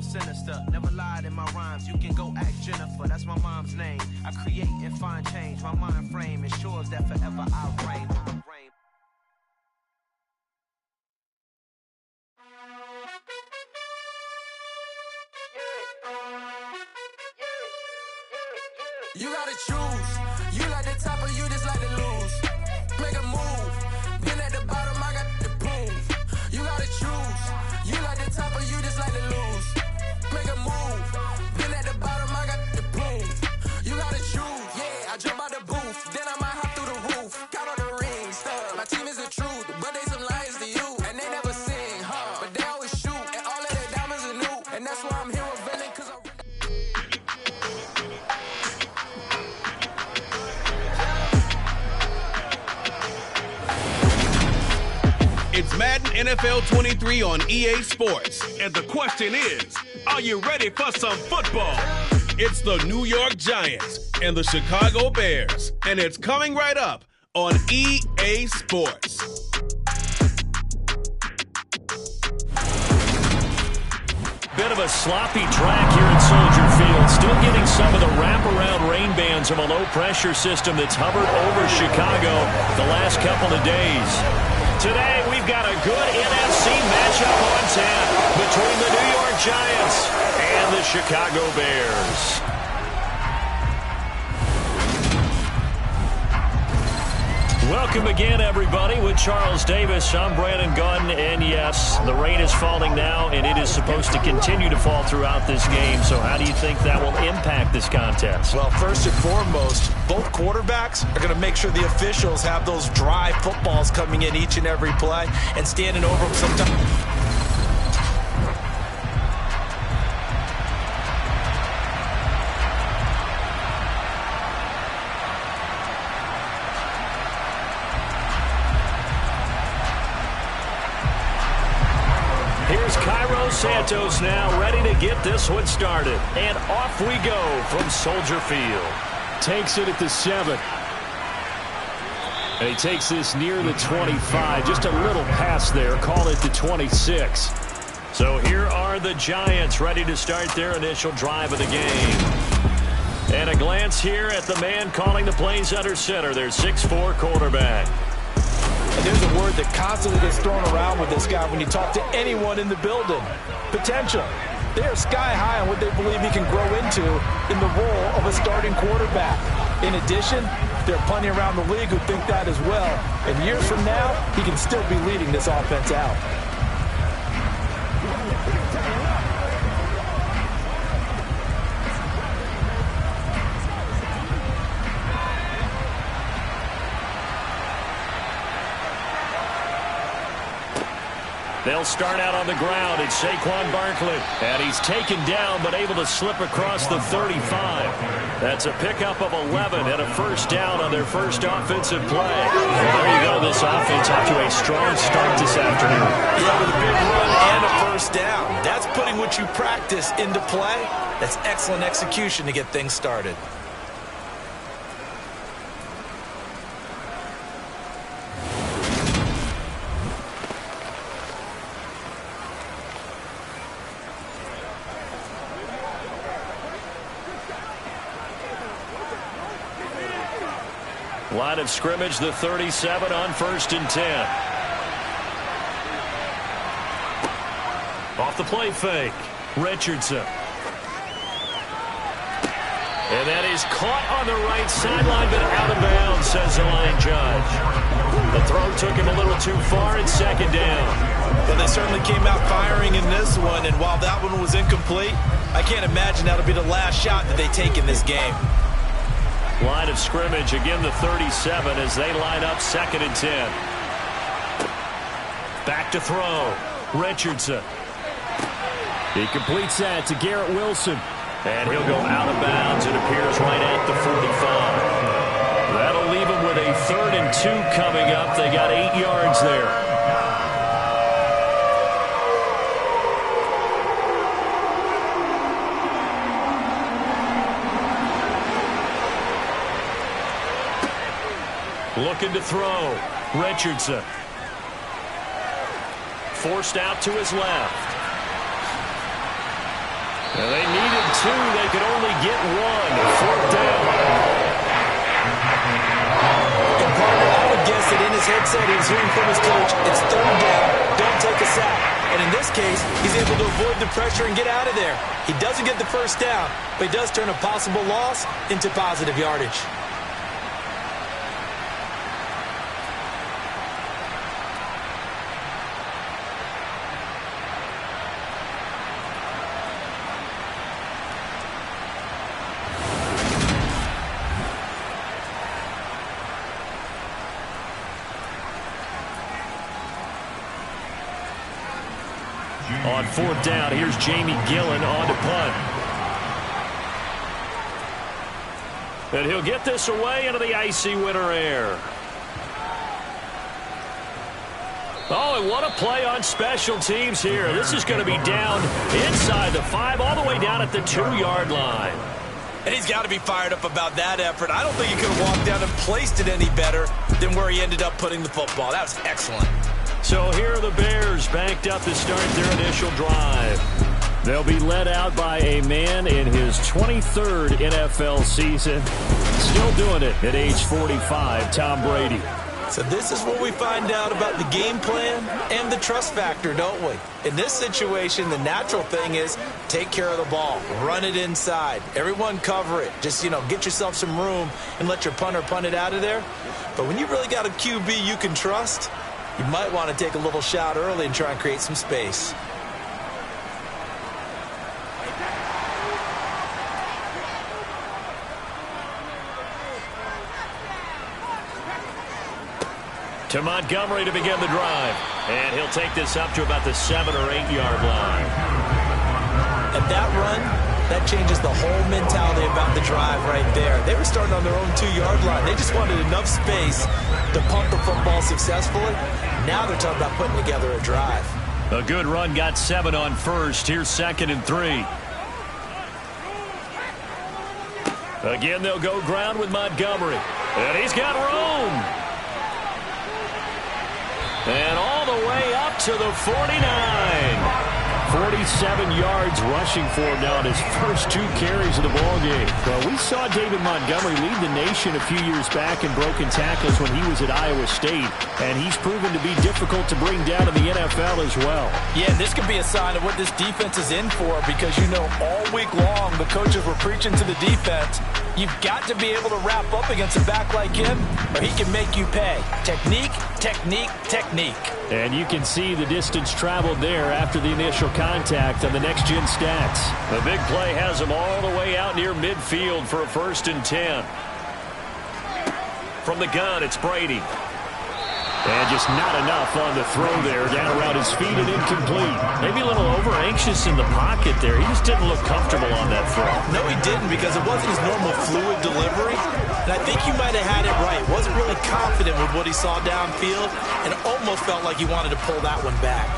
so sinister. Never lied in my rhymes. You can go ask Jennifer. That's my mom's name. I create and find change. My mind frame ensures that forever I reign. You gotta choose. You like the top or you just like to lose. Make a move. Been at the bottom, I got to prove. You gotta choose. You like the top or you just like to lose. Make a move. Been at the bottom, I got to prove. You gotta choose. Yeah, I jump out the booth. Then I might hop through the roof. Count on the rings. My team is the truth, but they some liars to you. And they never sing, huh? But they always shoot. And all of their diamonds are new. And that's why I'm here with Villain, cause I It's Madden NFL 23 on EA Sports. And the question is, are you ready for some football? It's the New York Giants and the Chicago Bears. And it's coming right up on EA Sports. Bit of a sloppy track here at Soldier Field. Still getting some of the wraparound rain bands of a low-pressure system that's hovered over Chicago the last couple of days. Today, we've got a good NFC matchup on tap between the New York Giants and the Chicago Bears. Welcome again, everybody, with Charles Davis. I'm Brandon Gunn, and yes, the rain is falling now, and it is supposed to continue to fall throughout this game. So how do you think that will impact this contest? Well, first and foremost, both quarterbacks are going to make sure the officials have those dry footballs coming in each and every play and standing over them sometimes. Santos now ready to get this one started. And off we go from Soldier Field. Takes it at the 7. And he takes this near the 25. Just a little pass there. Call it the 26. So here are the Giants ready to start their initial drive of the game. And a glance here at the man calling the plays under center. Their 6'4" quarterback. And there's a word that constantly gets thrown around with this guy when you talk to anyone in the building. Potential. They are sky high on what they believe he can grow into in the role of a starting quarterback. In addition, there are plenty around the league who think that as well. And years from now, he can still be leading this offense out. They'll start out on the ground. It's Saquon Barkley. And he's taken down, but able to slip across the 35. That's a pickup of 11 and a first down on their first offensive play. Well, there you go. This offense off to a strong start this afternoon. Yeah, with a big run and a first down. That's putting what you practice into play. That's excellent execution to get things started. Line of scrimmage, the 37 on 1st and 10. Off the play fake, Richardson. And that is caught on the right sideline, but out of bounds, says the line judge. The throw took him a little too far, and 2nd down. But they certainly came out firing in this one, and while that one was incomplete, I can't imagine that'll be the last shot that they take in this game. Line of scrimmage, again the 37 as they line up 2nd and 10. Back to throw, Richardson. He completes that to Garrett Wilson. And he'll go out of bounds. It appears right at the 45. That'll leave him with a 3rd and 2 coming up. They got 8 yards there. Looking to throw. Richardson. Forced out to his left. And they needed 2. They could only get 1. 4th down. And partner, I would guess that in his headset he's hearing from his coach, it's 3rd down, don't take a sack. And in this case, he's able to avoid the pressure and get out of there. He doesn't get the 1st down, but he does turn a possible loss into positive yardage. On 4th down, here's Jamie Gillen on to punt. And he'll get this away into the icy winter air. Oh, and what a play on special teams here. This is going to be down inside the 5, all the way down at the 2-yard line. And he's got to be fired up about that effort. I don't think he could have walked down and placed it any better than where he ended up putting the football. That was excellent. So here are the Bears banked up to start their initial drive. They'll be led out by a man in his 23rd NFL season. Still doing it at age 45, Tom Brady. So this is what we find out about the game plan and the trust factor, don't we? In this situation, the natural thing is take care of the ball. Run it inside. Everyone cover it. Just, get yourself some room and let your punter punt it out of there. But when you really got a QB you can trust, you might want to take a little shot early and try and create some space. To Montgomery to begin the drive. And he'll take this up to about the 7 or 8 yard line. And that run, that changes the whole mentality about the drive right there. They were starting on their own 2-yard line. They just wanted enough space to pump the football successfully. Now they're talking about putting together a drive. A good run got 7 on first. Here's 2nd and 3. Again, they'll go ground with Montgomery. And he's got room. And all the way up to the 49. 47 yards rushing for him now in his first 2 carries of the ballgame. Well, we saw David Montgomery lead the nation a few years back in broken tackles when he was at Iowa State, and he's proven to be difficult to bring down in the NFL as well. Yeah, this could be a sign of what this defense is in for, because all week long the coaches were preaching to the defense, you've got to be able to wrap up against a back like him, or he can make you pay. Technique, technique, technique. And you can see the distance traveled there after the initial contact on the next-gen stats. The big play has him all the way out near midfield for a 1st and 10. From the gun, it's Brady. And just not enough on the throw there, down around his feet and incomplete. Maybe a little over-anxious in the pocket there. He just didn't look comfortable on that throw. No, he didn't, because it wasn't his normal fluid delivery. And I think you might have had it right. Wasn't really confident with what he saw downfield, and almost felt like he wanted to pull that one back.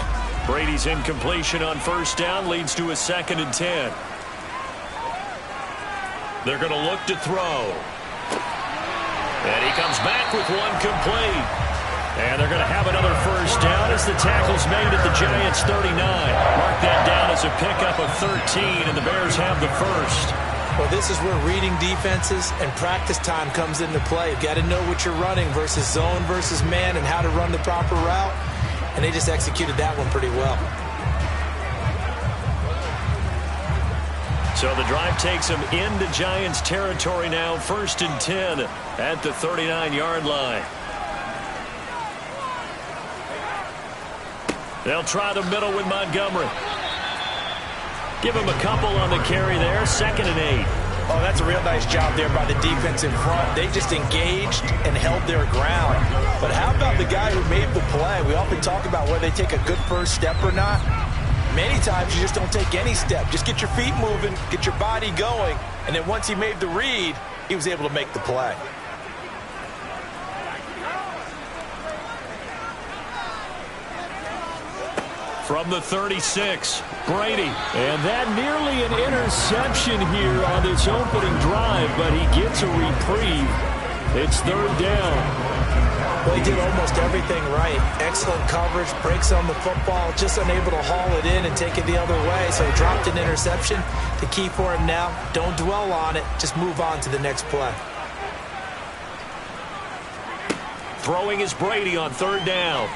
Brady's incompletion on 1st down leads to a 2nd and 10. They're going to look to throw. And he comes back with one complete. And they're going to have another 1st down as the tackle's made at the Giants' 39. Mark that down as a pickup of 13, and the Bears have the 1st. Well, this is where reading defenses and practice time comes into play. You've got to know what you're running versus zone versus man and how to run the proper route. And they just executed that one pretty well. So the drive takes them into Giants territory now. 1st and 10 at the 39-yard line. They'll try the middle with Montgomery. Give him a couple on the carry there. 2nd and 8. Oh, that's a real nice job there by the defense in front. They just engaged and held their ground. But how about the guy who made the play? We often talk about whether they take a good first step or not. Many times you just don't take any step. Just get your feet moving, get your body going, and then once he made the read, he was able to make the play. From the 36, Brady. And that nearly an interception here on this opening drive, but he gets a reprieve. It's 3rd down. Well, he did almost everything right. Excellent coverage, breaks on the football, just unable to haul it in and take it the other way. So he dropped an interception. The key for him now, don't dwell on it. Just move on to the next play. Throwing is Brady on third down.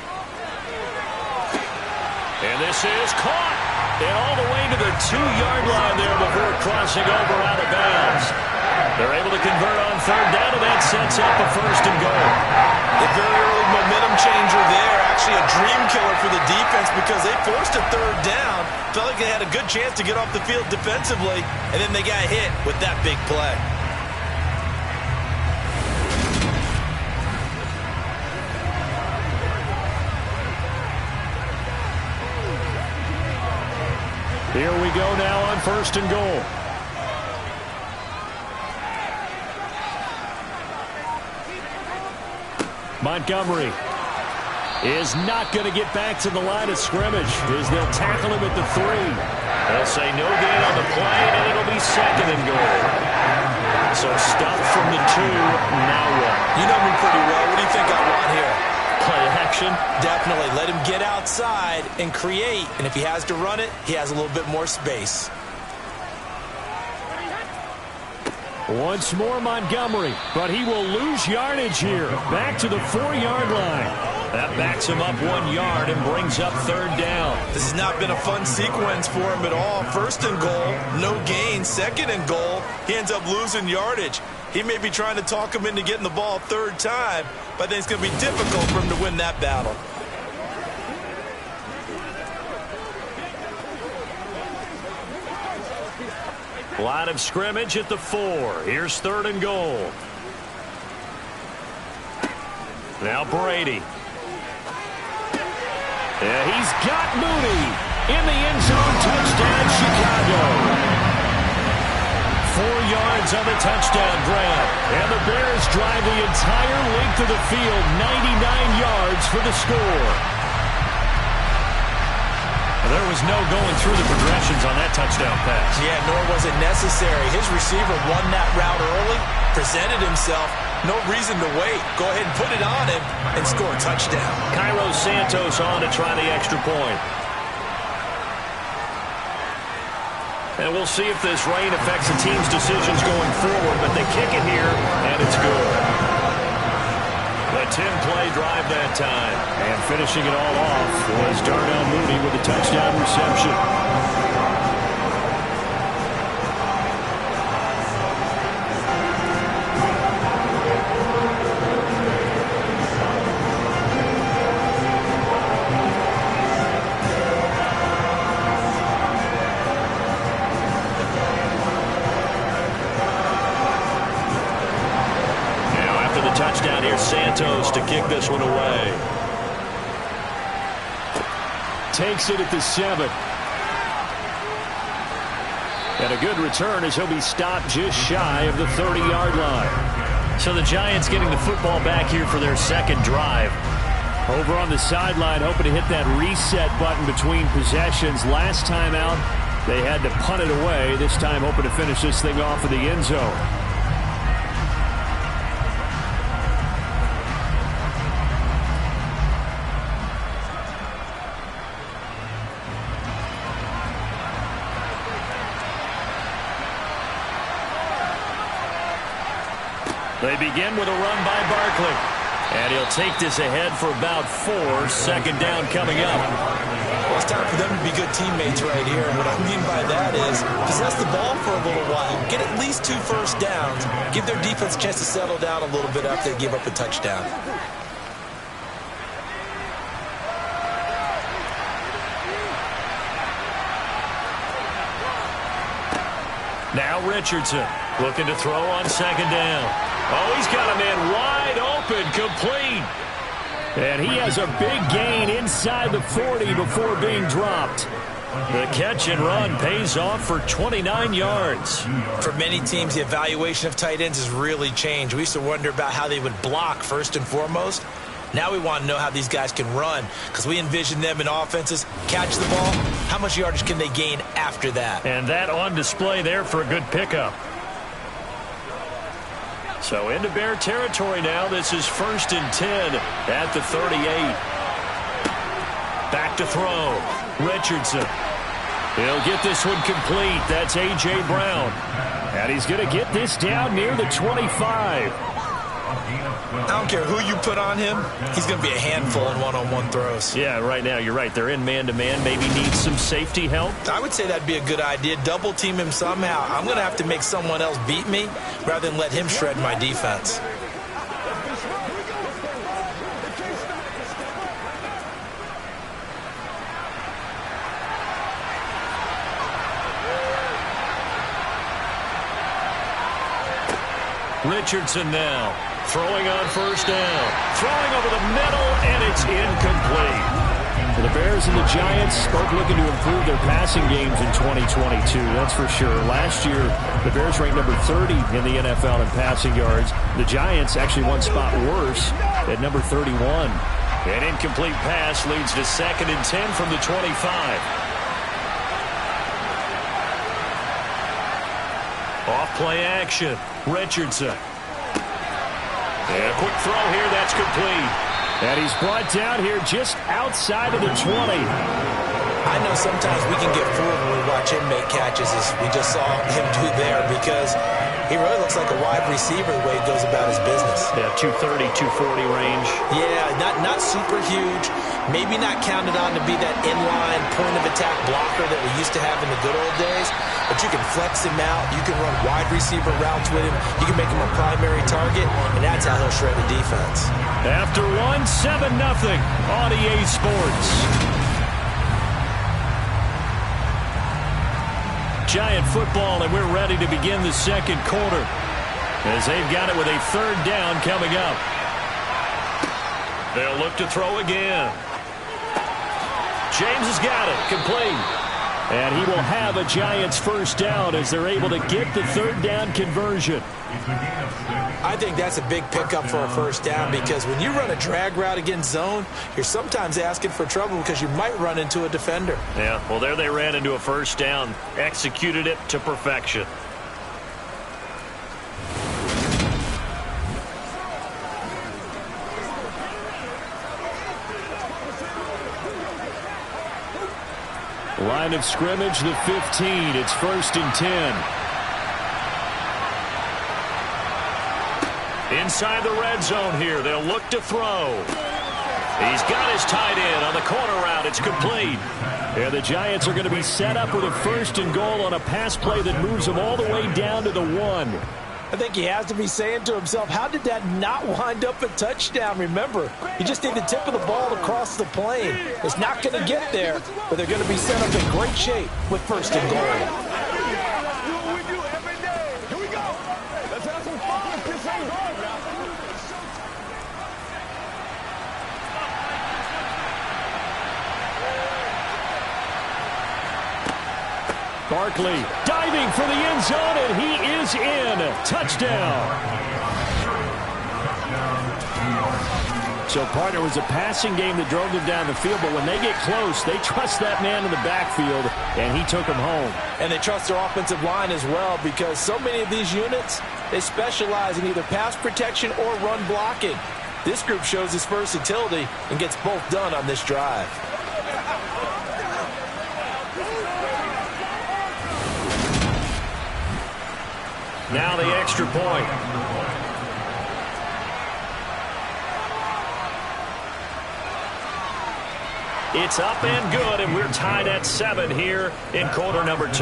And this is caught. And all the way to the 2-yard line there before crossing over out of bounds. They're able to convert on third down, and that sets up a first and goal. A very early momentum changer there. Actually a dream killer for the defense because they forced a third down. Felt like they had a good chance to get off the field defensively, and then they got hit with that big play. Here we go now on first and goal. Montgomery is not going to get back to the line of scrimmage as they'll tackle him at the 3. They'll say no gain on the play, and it'll be second and goal. So stuffed from the 2, now what? You know me pretty well. What do you think I want here? Play action? Definitely. Let him get outside and create. And if he has to run it, he has a little bit more space. Once more Montgomery, but he will lose yardage here. Back to the 4-yard line. That backs him up 1 yard and brings up third down. This has not been a fun sequence for him at all. First and goal, no gain. Second and goal, he ends up losing yardage. He may be trying to talk him into getting the ball third time, but I think it's going to be difficult for him to win that battle. Line of scrimmage at the 4. Here's third and goal. Now Brady. Yeah, he's got Mooney in the end zone. Touchdown, Chicago. 4 yards on the touchdown grab. And the Bears drive the entire length of the field, 99 yards for the score. There was no going through the progressions on that touchdown pass. Yeah, nor was it necessary. His receiver won that route early, presented himself. No reason to wait. Go ahead and put it on him and score a touchdown. Cairo Santos on to try the extra point. And we'll see if this rain affects the team's decisions going forward, but they kick it here, and it's good. A 10-play drive that time. And finishing it all off was Darnell Mooney with a touchdown reception. Touchdown here, Santos to kick this one away. Takes it at the 7. And a good return as he'll be stopped just shy of the 30-yard line. So the Giants getting the football back here for their second drive. Over on the sideline, hoping to hit that reset button between possessions. Last time out, they had to punt it away. This time hoping to finish this thing off in the end zone. They begin with a run by Barkley. And he'll take this ahead for about 4. Second down coming up. Well, it's time for them to be good teammates right here. And what I mean by that is possess the ball for a little while. Get at least 2 first downs. Give their defense a chance to settle down a little bit after they give up a touchdown. Now Richardson looking to throw on second down. Oh, he's got a man wide open, complete. And he has a big gain inside the 40 before being dropped. The catch and run pays off for 29 yards. For many teams, the evaluation of tight ends has really changed. We used to wonder about how they would block first and foremost. Now we want to know how these guys can run because we envision them in offenses. Catch the ball. How much yardage can they gain after that? And that on display there for a good pickup. So into Bear territory now. This is 1st and 10 at the 38. Back to throw. Richardson. He'll get this one complete. That's A.J. Brown. And he's going to get this down near the 25. I don't care who you put on him. He's going to be a handful in one-on-one throws. Yeah, right now, you're right. They're in man-to-man. Maybe need some safety help. I would say that'd be a good idea. Double team him somehow. I'm going to have to make someone else beat me rather than let him shred my defense. Richardson now. Throwing on 1st down. Throwing over the middle, and it's incomplete. The Bears and the Giants both looking to improve their passing games in 2022, that's for sure. Last year, the Bears ranked number 30 in the NFL in passing yards. The Giants actually one spot worse at number 31. An incomplete pass leads to 2nd and 10 from the 25. Off play action. Richardson. And a quick throw here. That's complete. And he's brought down here just outside of the 20. I know sometimes we can get fooled when we watch him make catches, as we just saw him do there, because he really looks like a wide receiver the way he goes about his business. Yeah, 230, 240 range. Yeah, not super huge. Maybe not counted on to be that inline point-of-attack blocker that we used to have in the good old days. But you can flex him out. You can run wide receiver routes with him. You can make him a primary target, and that's how he'll shred the defense. After 7-0 on EA Sports. Giant football, and we're ready to begin the second quarter as they've got it with a 3rd down coming up. They'll look to throw again. James has got it. Complete. And he will have a Giants 1st down as they're able to get the 3rd down conversion. I think that's a big pickup for a 1st down, because when you run a drag route against zone, you're sometimes asking for trouble because you might run into a defender. Yeah, well, there they ran into a 1st down. Executed it to perfection. Line of scrimmage, the 15. It's 1st and 10. Inside the red zone here. They'll look to throw. He's got his tight end on the corner route. It's complete. Yeah, the Giants are going to be set up with a 1st and goal on a pass play that moves them all the way down to the 1. I think he has to be saying to himself, how did that not wind up a touchdown? Remember, you just need the tip of the ball to cross the plane. It's not going to get there, but they're going to be set up in great shape with 1st and goal. Barkley diving for the end zone, and he is in. Touchdown. So, partner, was a passing game that drove them down the field, but when they get close, they trust that man in the backfield, and he took them home. And they trust their offensive line as well, because so many of these units, they specialize in either pass protection or run blocking. This group shows its versatility and gets both done on this drive. Now the extra point. It's up and good, and we're tied at 7 here in quarter number 2.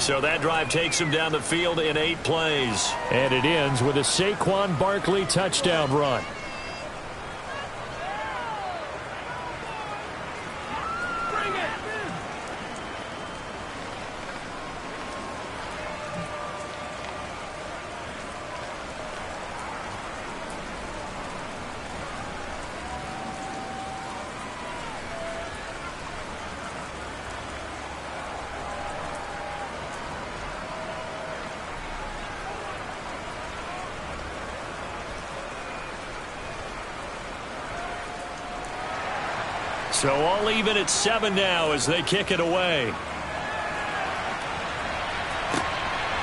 So that drive takes him down the field in 8 plays. And it ends with a Saquon Barkley touchdown run. So all even at 7 now as they kick it away.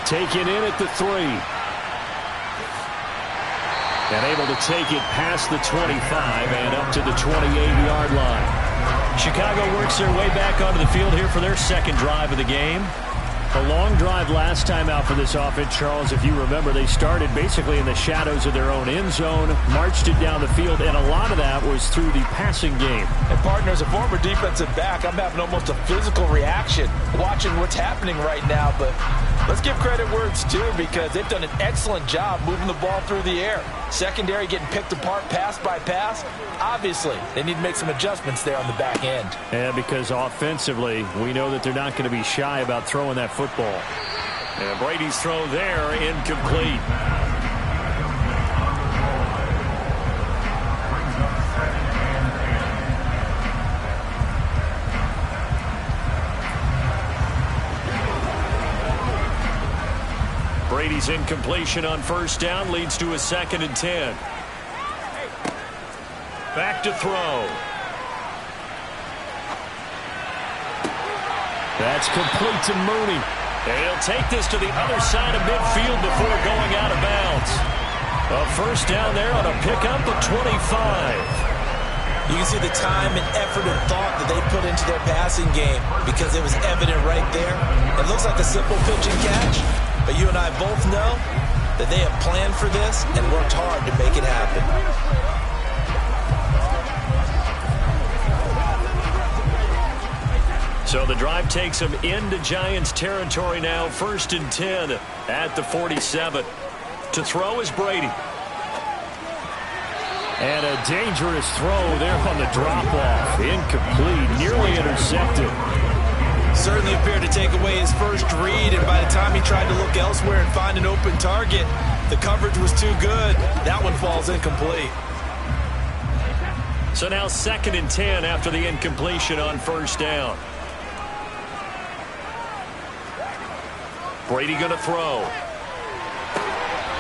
Taken in at the 3. And able to take it past the 25 and up to the 28-yard line. Chicago works their way back onto the field here for their second drive of the game. A long drive last time out for this offense, Charles. If you remember, they started basically in the shadows of their own end zone, marched it down the field, and a lot of that was through the passing game. And partner, as a former defensive back, I'm having almost a physical reaction watching what's happening right now. But let's give credit where it's due, because they've done an excellent job moving the ball through the air. Secondary getting picked apart pass by pass. Obviously, they need to make some adjustments there on the back end. Yeah, because offensively, we know that they're not going to be shy about throwing that football. And Brady's throw there, incomplete. Brady's incompletion on first down leads to a 2nd and 10. Back to throw. That's complete to Mooney. And he'll take this to the other side of midfield before going out of bounds. A first down there on a pickup of 25. You can see the time and effort and thought that they put into their passing game, because it was evident right there. It looks like a simple pitch and catch, but you and I both know that they have planned for this and worked hard to make it happen. So the drive takes them into Giants territory now. 1st and 10 at the 47. To throw is Brady. And a dangerous throw there on the drop-off. Incomplete, nearly intercepted. Certainly appeared to take away his first read, and by the time he tried to look elsewhere and find an open target, the coverage was too good. That one falls incomplete. So now 2nd and 10 after the incompletion on first down. Brady going to throw.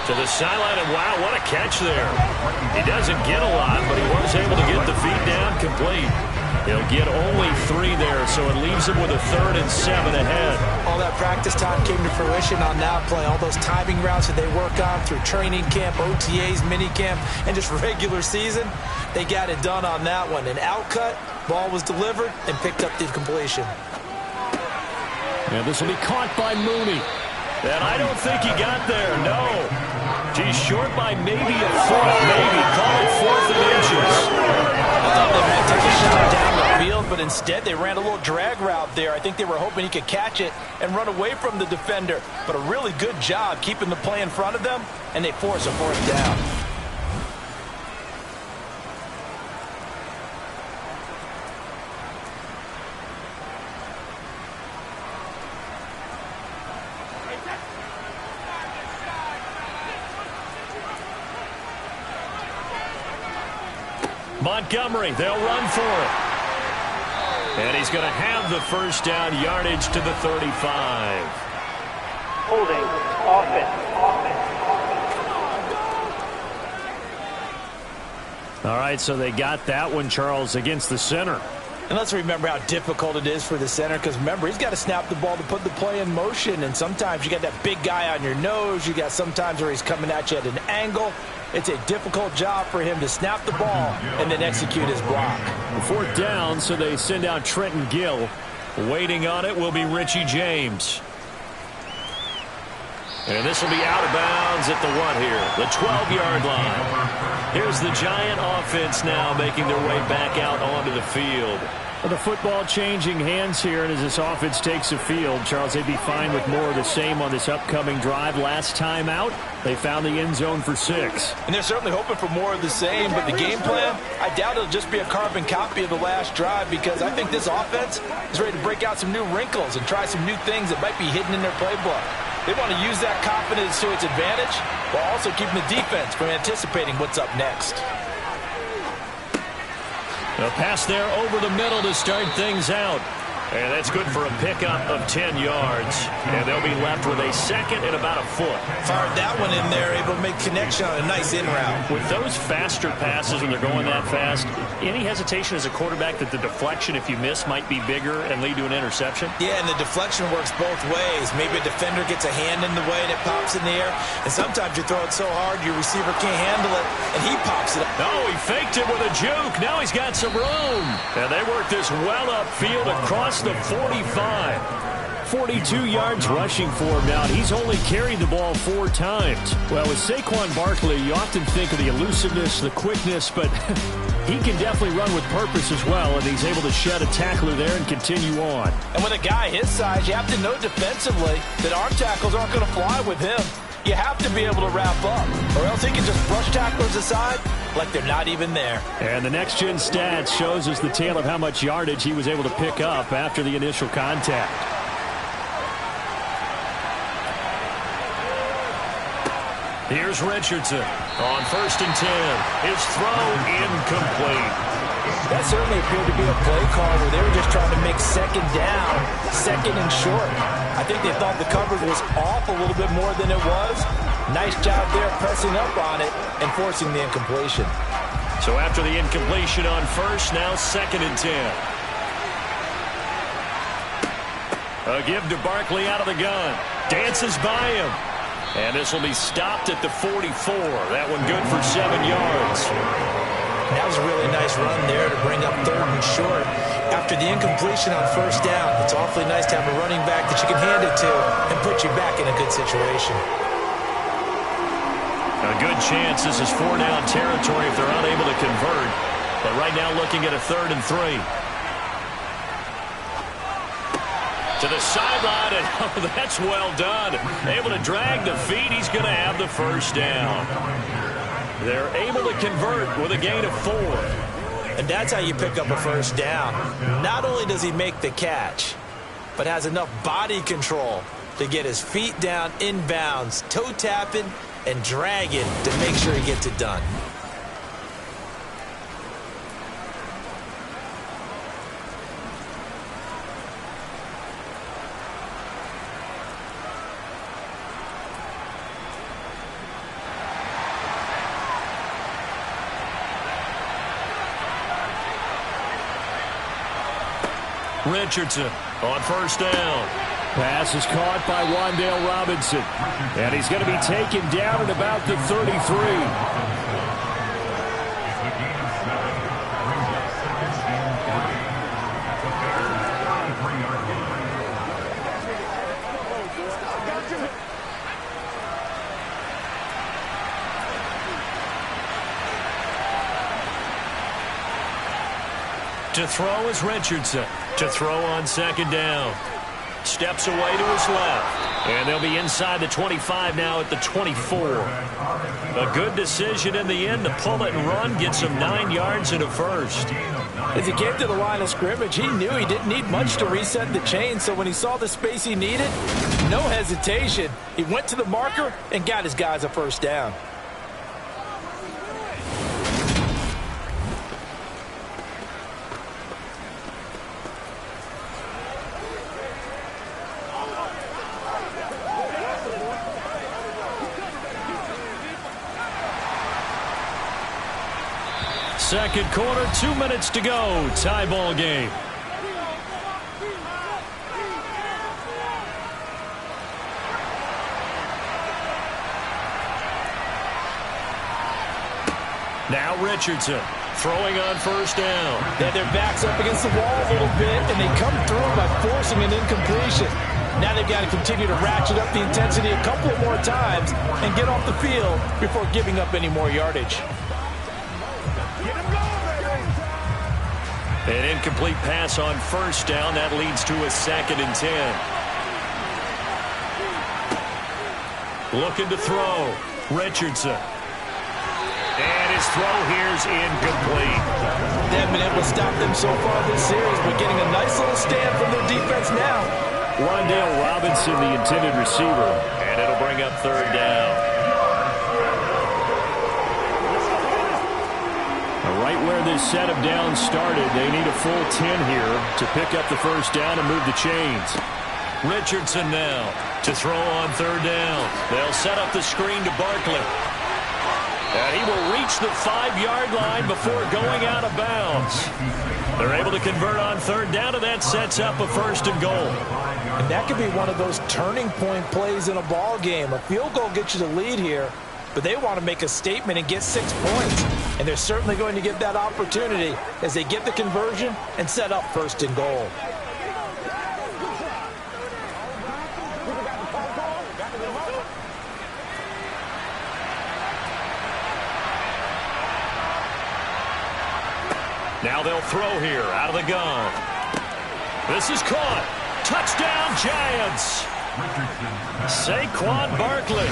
To the sideline, and wow, what a catch there. He doesn't get a lot, but he was able to get the feet down complete. He'll get only 3 there, so it leaves him with a 3rd and 7 ahead. All that practice time came to fruition on that play. All those timing routes that they work on through training camp, OTAs, minicamp, and just regular season, they got it done on that one. An outcut, ball was delivered, and picked up the completion. And this will be caught by Mooney. And I don't think he got there, no. He's short by maybe a foot, maybe. Call it 4th and inches. I thought they might take a shot down the field, but instead they ran a little drag route there. I think they were hoping he could catch it and run away from the defender. But a really good job keeping the play in front of them, and they force a 4th down. Montgomery, they'll run for it. And he's going to have the first down, yardage to the 35. Holding, offense. All right, so they got that one, Charles, against the center. And let's remember how difficult it is for the center, because remember, he's got to snap the ball to put the play in motion, and sometimes you got that big guy on your nose. You got sometimes where he's coming at you at an angle. It's a difficult job for him to snap the ball and then execute his block. 4th down, so they send out Trenton Gill. Waiting on it will be Richie James. And this will be out of bounds at the what here? The 12-yard line. Here's the Giant offense now making their way back out onto the field. Well, the football changing hands here, and as this offense takes the field, Charles, they'd be fine with more of the same on this upcoming drive. Last time out, they found the end zone for 6. And they're certainly hoping for more of the same, but the game plan, I doubt it'll just be a carbon copy of the last drive, because I think this offense is ready to break out some new wrinkles and try some new things that might be hidden in their playbook. They want to use that confidence to its advantage while also keeping the defense from anticipating what's up next. A pass there over the middle to start things out. And that's good for a pickup of 10 yards. And they'll be left with a second and about a foot. Fired that one in there, able to make connection on a nice in route. With those faster passes when they're going that fast, any hesitation as a quarterback that the deflection, if you miss, might be bigger and lead to an interception? Yeah, and the deflection works both ways. Maybe a defender gets a hand in the way and it pops in the air. And sometimes you throw it so hard your receiver can't handle it, and he pops it up. Oh, he faked it with a juke. Now he's got some room. And they work this well upfield across the 45. 42 yards rushing for him now. He's only carried the ball 4 times. Well, with Saquon Barkley, you often think of the elusiveness, the quickness, but he can definitely run with purpose as well, and he's able to shed a tackler there and continue on. And with a guy his size, you have to know defensively that arm tackles aren't going to fly with him. You have to be able to wrap up, or else he can just brush tacklers aside like they're not even there. And the next-gen stats shows us the tale of how much yardage he was able to pick up after the initial contact. Here's Richardson on 1st and 10. His throw incomplete. That certainly appeared to be a play call where they were just trying to make second down, second and short. I think they thought the coverage was off a little bit more than it was. Nice job there pressing up on it and forcing the incompletion. So after the incompletion on 1st, now 2nd and 10. A give to Barkley out of the gun. Dances by him. And this will be stopped at the 44. That one good for 7 yards. That was a really nice run there to bring up 3rd and short. After the incompletion on 1st down, it's awfully nice to have a running back that you can hand it to and put you back in a good situation. A good chance this is 4-down territory if they're unable to convert. But right now looking at a 3rd and 3. To the sideline, and oh, that's well done. Able to drag the feet. He's going to have the 1st down. They're able to convert with a gain of 4. And that's how you pick up a 1st down. Not only does he make the catch, but has enough body control to get his feet down inbounds, toe tapping and dragging to make sure he gets it done. Richardson on 1st down. Pass is caught by Wan'Dale Robinson. And he's going to be taken down at about the 33. To throw is Richardson. To throw on 2nd down. Steps away to his left. And they'll be inside the 25 now at the 24. A good decision in the end to pull it and run. Gets him 9 yards and a 1st. As he came to the line of scrimmage, he knew he didn't need much to reset the chain. So when he saw the space he needed, no hesitation. He went to the marker and got his guys a 1st down. Second quarter, 2 minutes to go. Tie ball game. Now Richardson throwing on 1st down. They had their backs up against the wall a little bit, and they come through by forcing an incompletion. Now they've got to continue to ratchet up the intensity a couple of more times and get off the field before giving up any more yardage. An incomplete pass on 1st down. That leads to a 2nd and 10. Looking to throw. Richardson. And his throw here's incomplete. They haven't been able to stop them so far this series, but getting a nice little stand from their defense now. Wan'Dale Robinson, the intended receiver. And it'll bring up 3rd down. right where this set of downs started. They need a full 10 here to pick up the first down and move the chains. Richardson now to throw on third down. They'll set up the screen to Barkley. And he will reach the 5-yard line before going out of bounds. They're able to convert on third down, and that sets up a first and goal. And that could be one of those turning point plays in a ball game. A field goal gets you the lead here, but they want to make a statement and get 6 points. And they're certainly going to get that opportunity as they get the conversion and set up first and goal. Now they'll throw here out of the gun. This is caught. Touchdown, Giants. Saquon Barkley.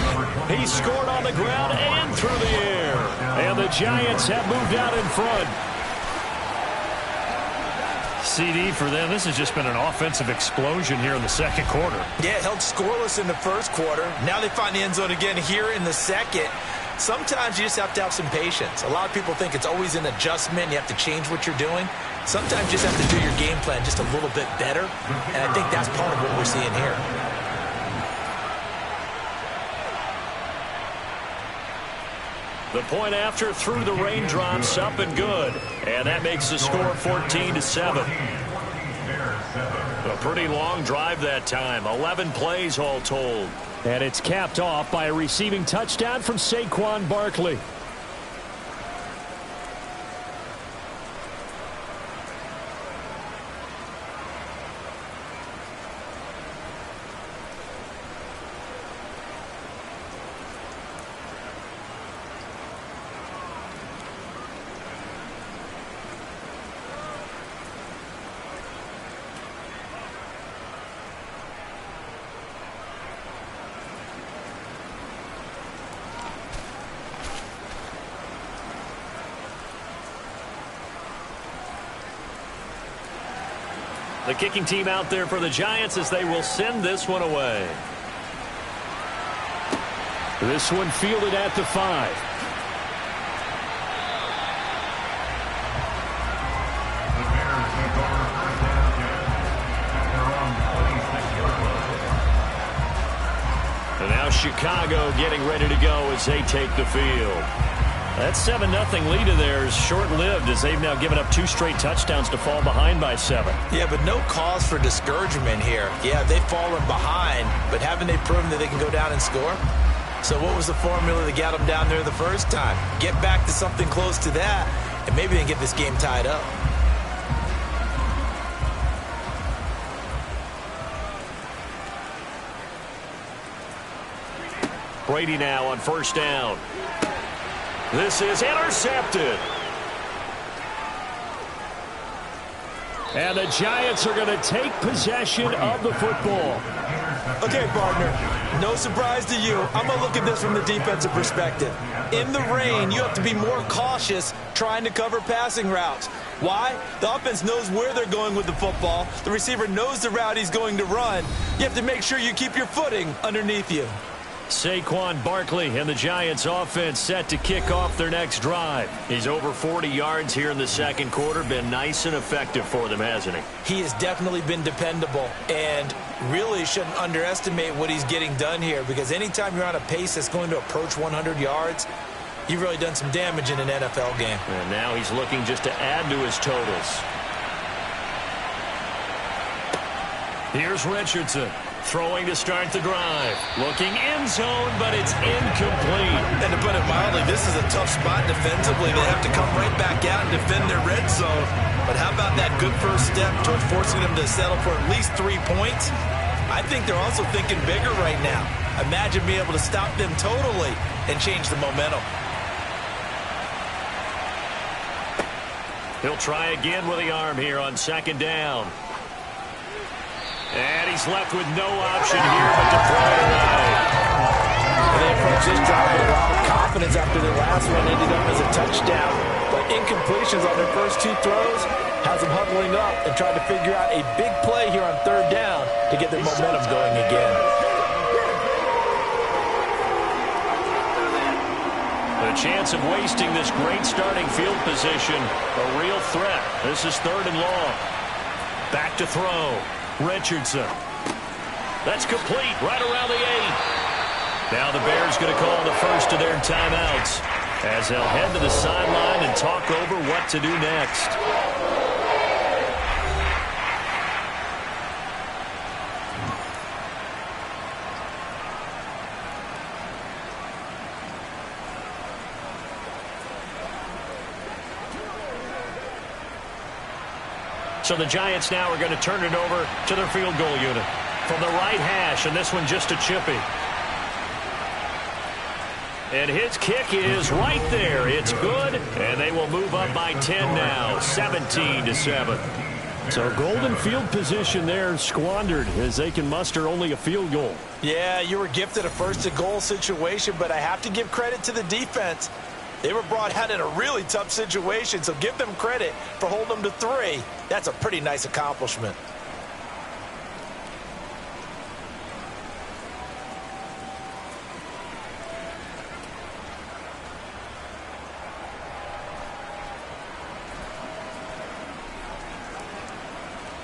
He scored on the ground and through the air. And the Giants have moved out in front. CD for them. This has just been an offensive explosion here in the second quarter. Yeah, held scoreless in the first quarter. Now they find the end zone again here in the second. Sometimes you just have to have some patience. A lot of people think it's always an adjustment. You have to change what you're doing. Sometimes you just have to do your game plan just a little bit better. And I think that's part of what we're seeing here. The point after through the raindrops, up and good. And that makes the score 14-7. A pretty long drive that time. 11 plays all told. And it's capped off by a receiving touchdown from Saquon Barkley. The kicking team out there for the Giants as they will send this one away. This one fielded at the 5. And now Chicago getting ready to go as they take the field. That 7-0 lead of theirs short-lived as they've now given up 2 straight touchdowns to fall behind by 7. Yeah, but no cause for discouragement here. Yeah, they've fallen behind, but haven't they proven that they can go down and score? So what was the formula that got them down there the first time? Get back to something close to that, and maybe they can get this game tied up. Brady now on first down. This is intercepted. And the Giants are going to take possession of the football. Okay, partner, no surprise to you. I'm going to look at this from the defensive perspective. In the rain, you have to be more cautious trying to cover passing routes. Why? The offense knows where they're going with the football. The receiver knows the route he's going to run. You have to make sure you keep your footing underneath you. Saquon Barkley and the Giants offense set to kick off their next drive. He's over 40 yards here in the second quarter. Been nice and effective for them, hasn't he? He has definitely been dependable and really shouldn't underestimate what he's getting done here, because anytime you're on a pace that's going to approach 100 yards, you've really done some damage in an NFL game. And now he's looking just to add to his totals. Here's Richardson. Throwing to start the drive. Looking end zone, but it's incomplete. And to put it mildly, this is a tough spot defensively. They have to come right back out and defend their red zone. But how about that good first step towards forcing them to settle for at least 3 points? I think they're also thinking bigger right now. Imagine being able to stop them totally and change the momentum. He'll try again with the arm here on second down. And he's left with no option here but to throw it away. They approach this drive with a lot of confidence after their last one ended up as a touchdown. But incompletions on their first 2 throws has them huddling up and trying to figure out a big play here on third down to get their momentum going again. The chance of wasting this great starting field position, a real threat. This is 3rd and long. Back to throw. Richardson. That's complete right around the 8. Now the Bears going to call the first of their timeouts as they'll head to the sideline and talk over what to do next. So the Giants now are going to turn it over to their field goal unit from the right hash, and this one just a chippy. And his kick is right there. It's good, and they will move up by 10 now, 17-7. So golden field position there squandered as they can muster only a field goal. Yeah, you were gifted a first-to-goal situation, but I have to give credit to the defense. They were brought out in a really tough situation, so give them credit for holding them to 3. That's a pretty nice accomplishment.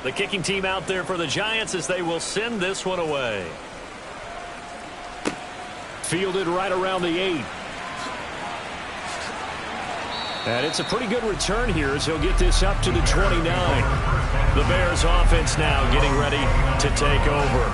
The kicking team out there for the Giants as they will send this one away. Fielded right around the 8. And it's a pretty good return here as he'll get this up to the 29. The Bears offense now getting ready to take over.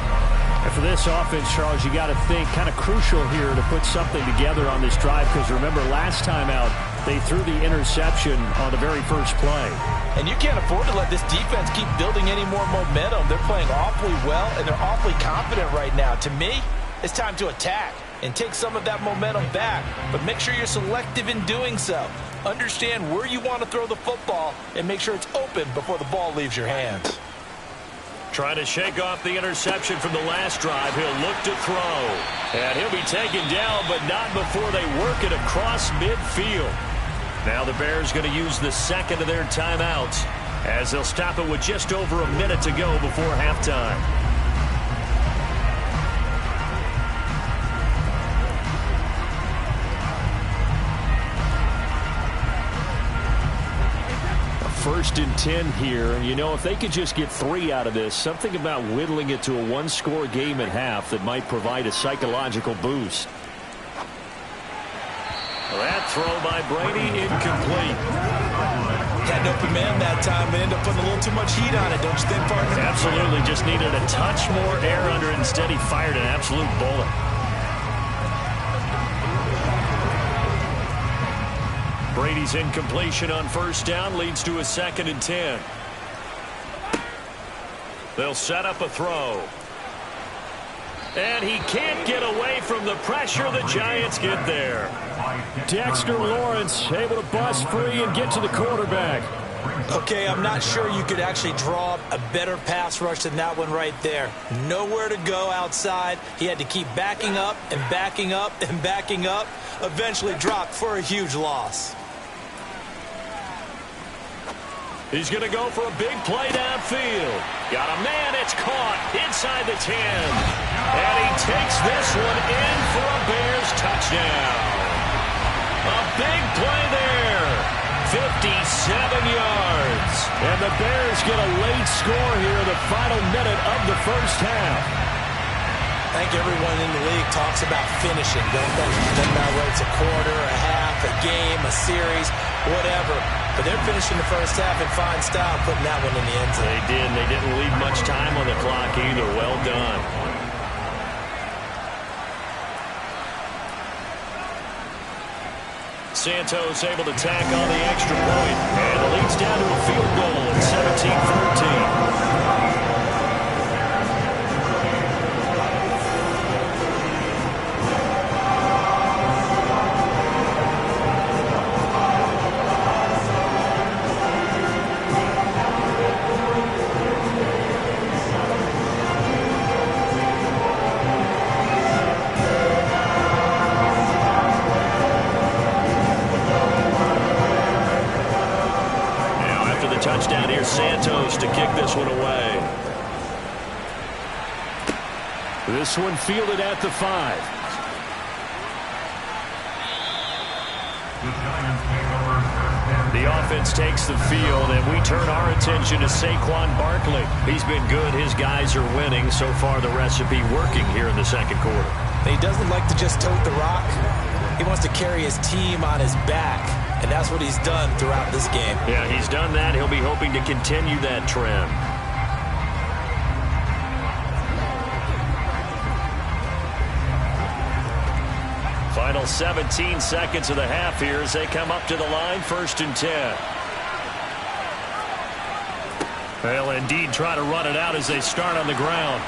And for this offense, Charles, you got to think kind of crucial here to put something together on this drive, because remember last time out they threw the interception on the very first play. And you can't afford to let this defense keep building any more momentum. They're playing awfully well, and they're awfully confident right now. To me, it's time to attack and take some of that momentum back, but make sure you're selective in doing so. Understand where you want to throw the football and make sure it's open before the ball leaves your hands. Trying to shake off the interception from the last drive. He'll look to throw. And he'll be taken down, but not before they work it across midfield. Now the Bears going to use the second of their timeouts as they'll stop it with just over a minute to go before halftime. First and 10 here, and you know, if they could just get 3 out of this, something about whittling it to a one-score game at half that might provide a psychological boost. That throw by Brady incomplete. Had no command that time and ended up putting a little too much heat on it, don't you think, partner? Absolutely, just needed a touch more air under it. Instead, he fired an absolute bullet. Brady's incompletion on first down leads to a 2nd and 10. They'll set up a throw. And he can't get away from the pressure. The Giants get there. Dexter Lawrence able to bust free and get to the quarterback. Okay, I'm not sure you could actually draw up a better pass rush than that one right there. Nowhere to go outside. He had to keep backing up and backing up and backing up. Eventually dropped for a huge loss. He's going to go for a big play downfield. Got a man, it's caught inside the 10. And he takes this one in for a Bears touchdown. A big play there. 57 yards. And the Bears get a late score here in the final minute of the first half. I think everyone in the league talks about finishing, don't they? Doesn't matter whether it's a quarter, a half, a game, a series, whatever. But they're finishing the first half in fine style, putting that one in the end zone. They did. They didn't leave much time on the clock either. Well done. Santos able to tack on the extra point. And it leads down to a field goal at 17-14. Touchdown here, Santos to kick this one away. This one fielded at the 5. offense takes the field, and we turn our attention to Saquon Barkley. He's been good. His guys are winning. So far, the recipe working here in the second quarter. He doesn't like to just tote the rock. He wants to carry his team on his back, and that's what he's done throughout this game. Yeah, he's done that. He'll be hoping to continue that trend. Final 17 seconds of the half here as they come up to the line, 1st and 10. They'll indeed try to run it out as they start on the ground.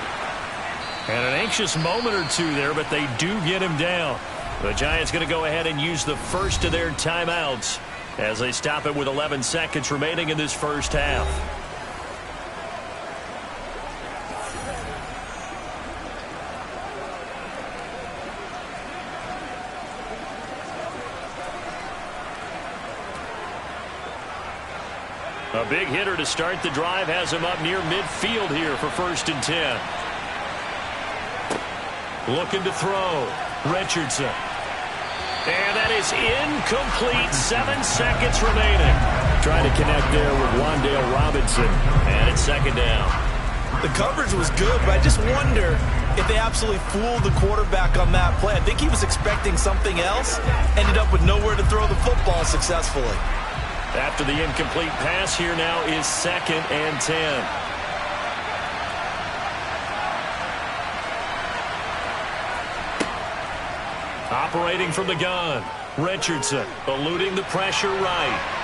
And an anxious moment or two there, but they do get him down. The Giants going to go ahead and use the first of their timeouts as they stop it with 11 seconds remaining in this first half. A big hitter to start the drive has him up near midfield here for 1st and 10. Looking to throw. Richardson. And that is incomplete. 7 seconds remaining. Trying to connect there with Wan'Dale Robinson. And it's 2nd down. The coverage was good, but I just wonder if they absolutely fooled the quarterback on that play. I think he was expecting something else. Ended up with nowhere to throw the football successfully. After the incomplete pass, here now is 2nd and 10. Operating from the gun, Richardson eluding the pressure right.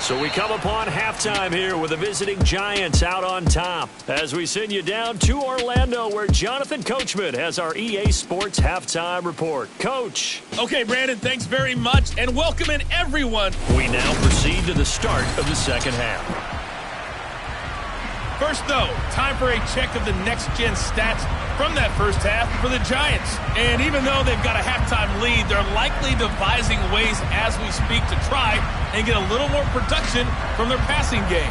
So we come upon halftime here with the visiting Giants out on top as we send you down to Orlando where Jonathan Coachman has our EA Sports halftime report. Coach. Okay, Brandon, thanks very much, and welcome in everyone. We now proceed to the start of the second half. First, though, time for a check of the next-gen stats from that first half for the Giants. And even though they've got a halftime lead, they're likely devising ways as we speak to try and get a little more production from their passing game.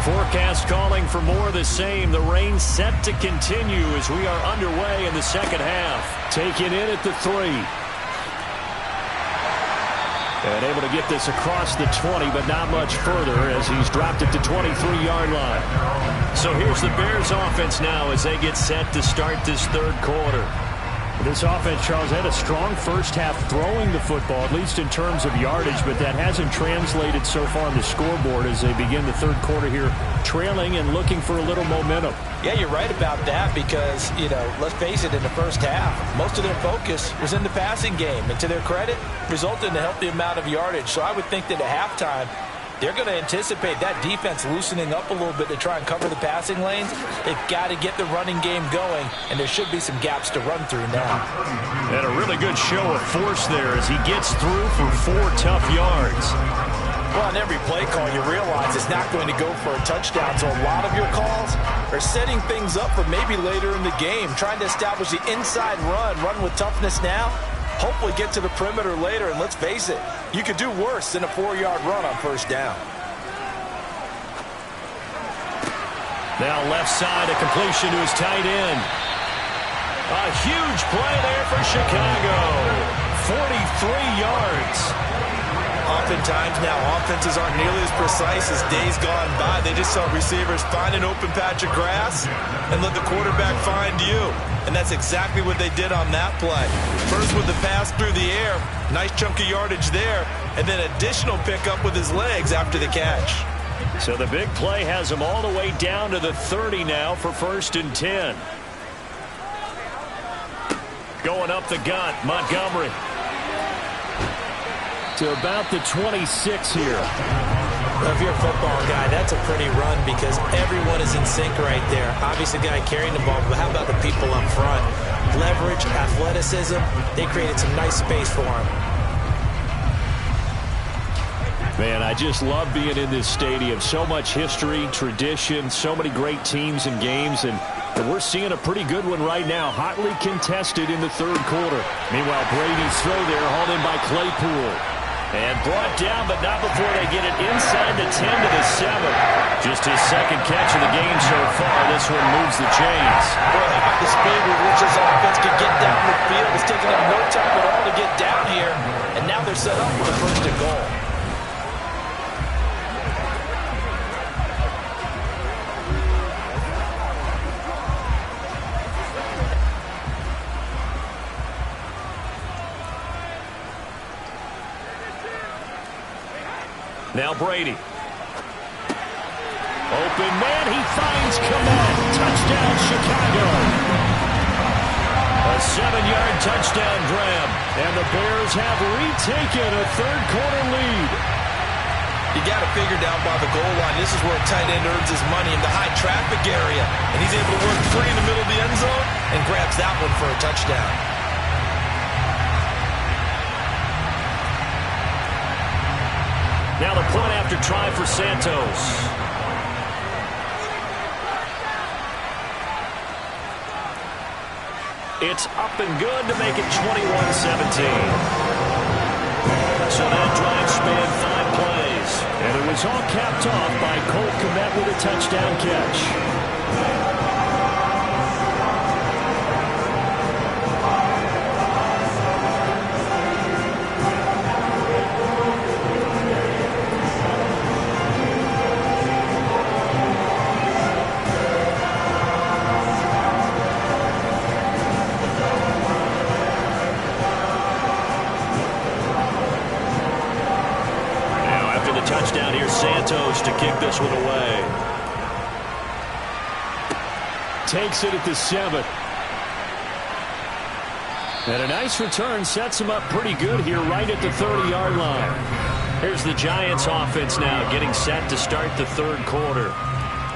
Forecast calling for more of the same. The rain set to continue as we are underway in the second half. Taken in at the 3. And able to get this across the 20, but not much further as he's dropped it to 23-yard line. So here's the Bears offense now as they get set to start this third quarter. This offense, Charles, had a strong first half throwing the football, at least in terms of yardage, but that hasn't translated so far on the scoreboard as they begin the third quarter here, trailing and looking for a little momentum. Yeah, you're right about that because, let's face it, in the first half, most of their focus was in the passing game. And to their credit, resulted in a healthy amount of yardage. So I would think that at halftime, they're going to anticipate that defense loosening up a little bit to try and cover the passing lanes. They've got to get the running game going, and there should be some gaps to run through now. And a really good show of force there as he gets through for 4 tough yards. Well, on every play call, you realize it's not going to go for a touchdown, so a lot of your calls are setting things up for maybe later in the game, trying to establish the inside run with toughness now, hopefully get to the perimeter later, and let's face it, you could do worse than a 4-yard run on first down. Now left side, a completion to his tight end. A huge play there for Chicago. 43 yards. Oftentimes now, offenses aren't nearly as precise as days gone by. They just saw receivers find an open patch of grass and let the quarterback find you. And that's exactly what they did on that play. First with the pass through the air, nice chunk of yardage there, and then additional pickup with his legs after the catch. So the big play has him all the way down to the 30 now for 1st and 10. Going up the gut, Montgomery. To about the 26 here. Well, if you're a football guy, that's a pretty run because everyone is in sync right there. Obviously, the guy carrying the ball, but how about the people up front? Leverage, athleticism, they created some nice space for him. Man, I just love being in this stadium. So much history, tradition, so many great teams and games, and we're seeing a pretty good one right now. Hotly contested in the third quarter. Meanwhile, Brady's throw there hauled in by Claypool. And brought down, but not before they get it inside the 10 to the 7. Just his second catch of the game so far. This one moves the chains. Boy, how about the speed with which this offense can get down the field? It's taking them no time at all to get down here. And now they're set up for the first and goal. Now Brady. Open man, he finds Komet. Touchdown, Chicago. A 7-yard touchdown grab. And the Bears have retaken a third-quarter lead. You got to figure down by the goal line. This is where a tight end earns his money in the high traffic area. And he's able to work free in the middle of the end zone and grabs that one for a touchdown. Now the point after try for Santos. It's up and good to make it 21-17. So that drive spanned 5 plays. And it was all capped off by Cole Kmet with a touchdown catch. Touchdown here, Santos to kick this one away. Takes it at the 7. And a nice return sets him up pretty good here right at the 30-yard line. Here's the Giants offense now getting set to start the third quarter.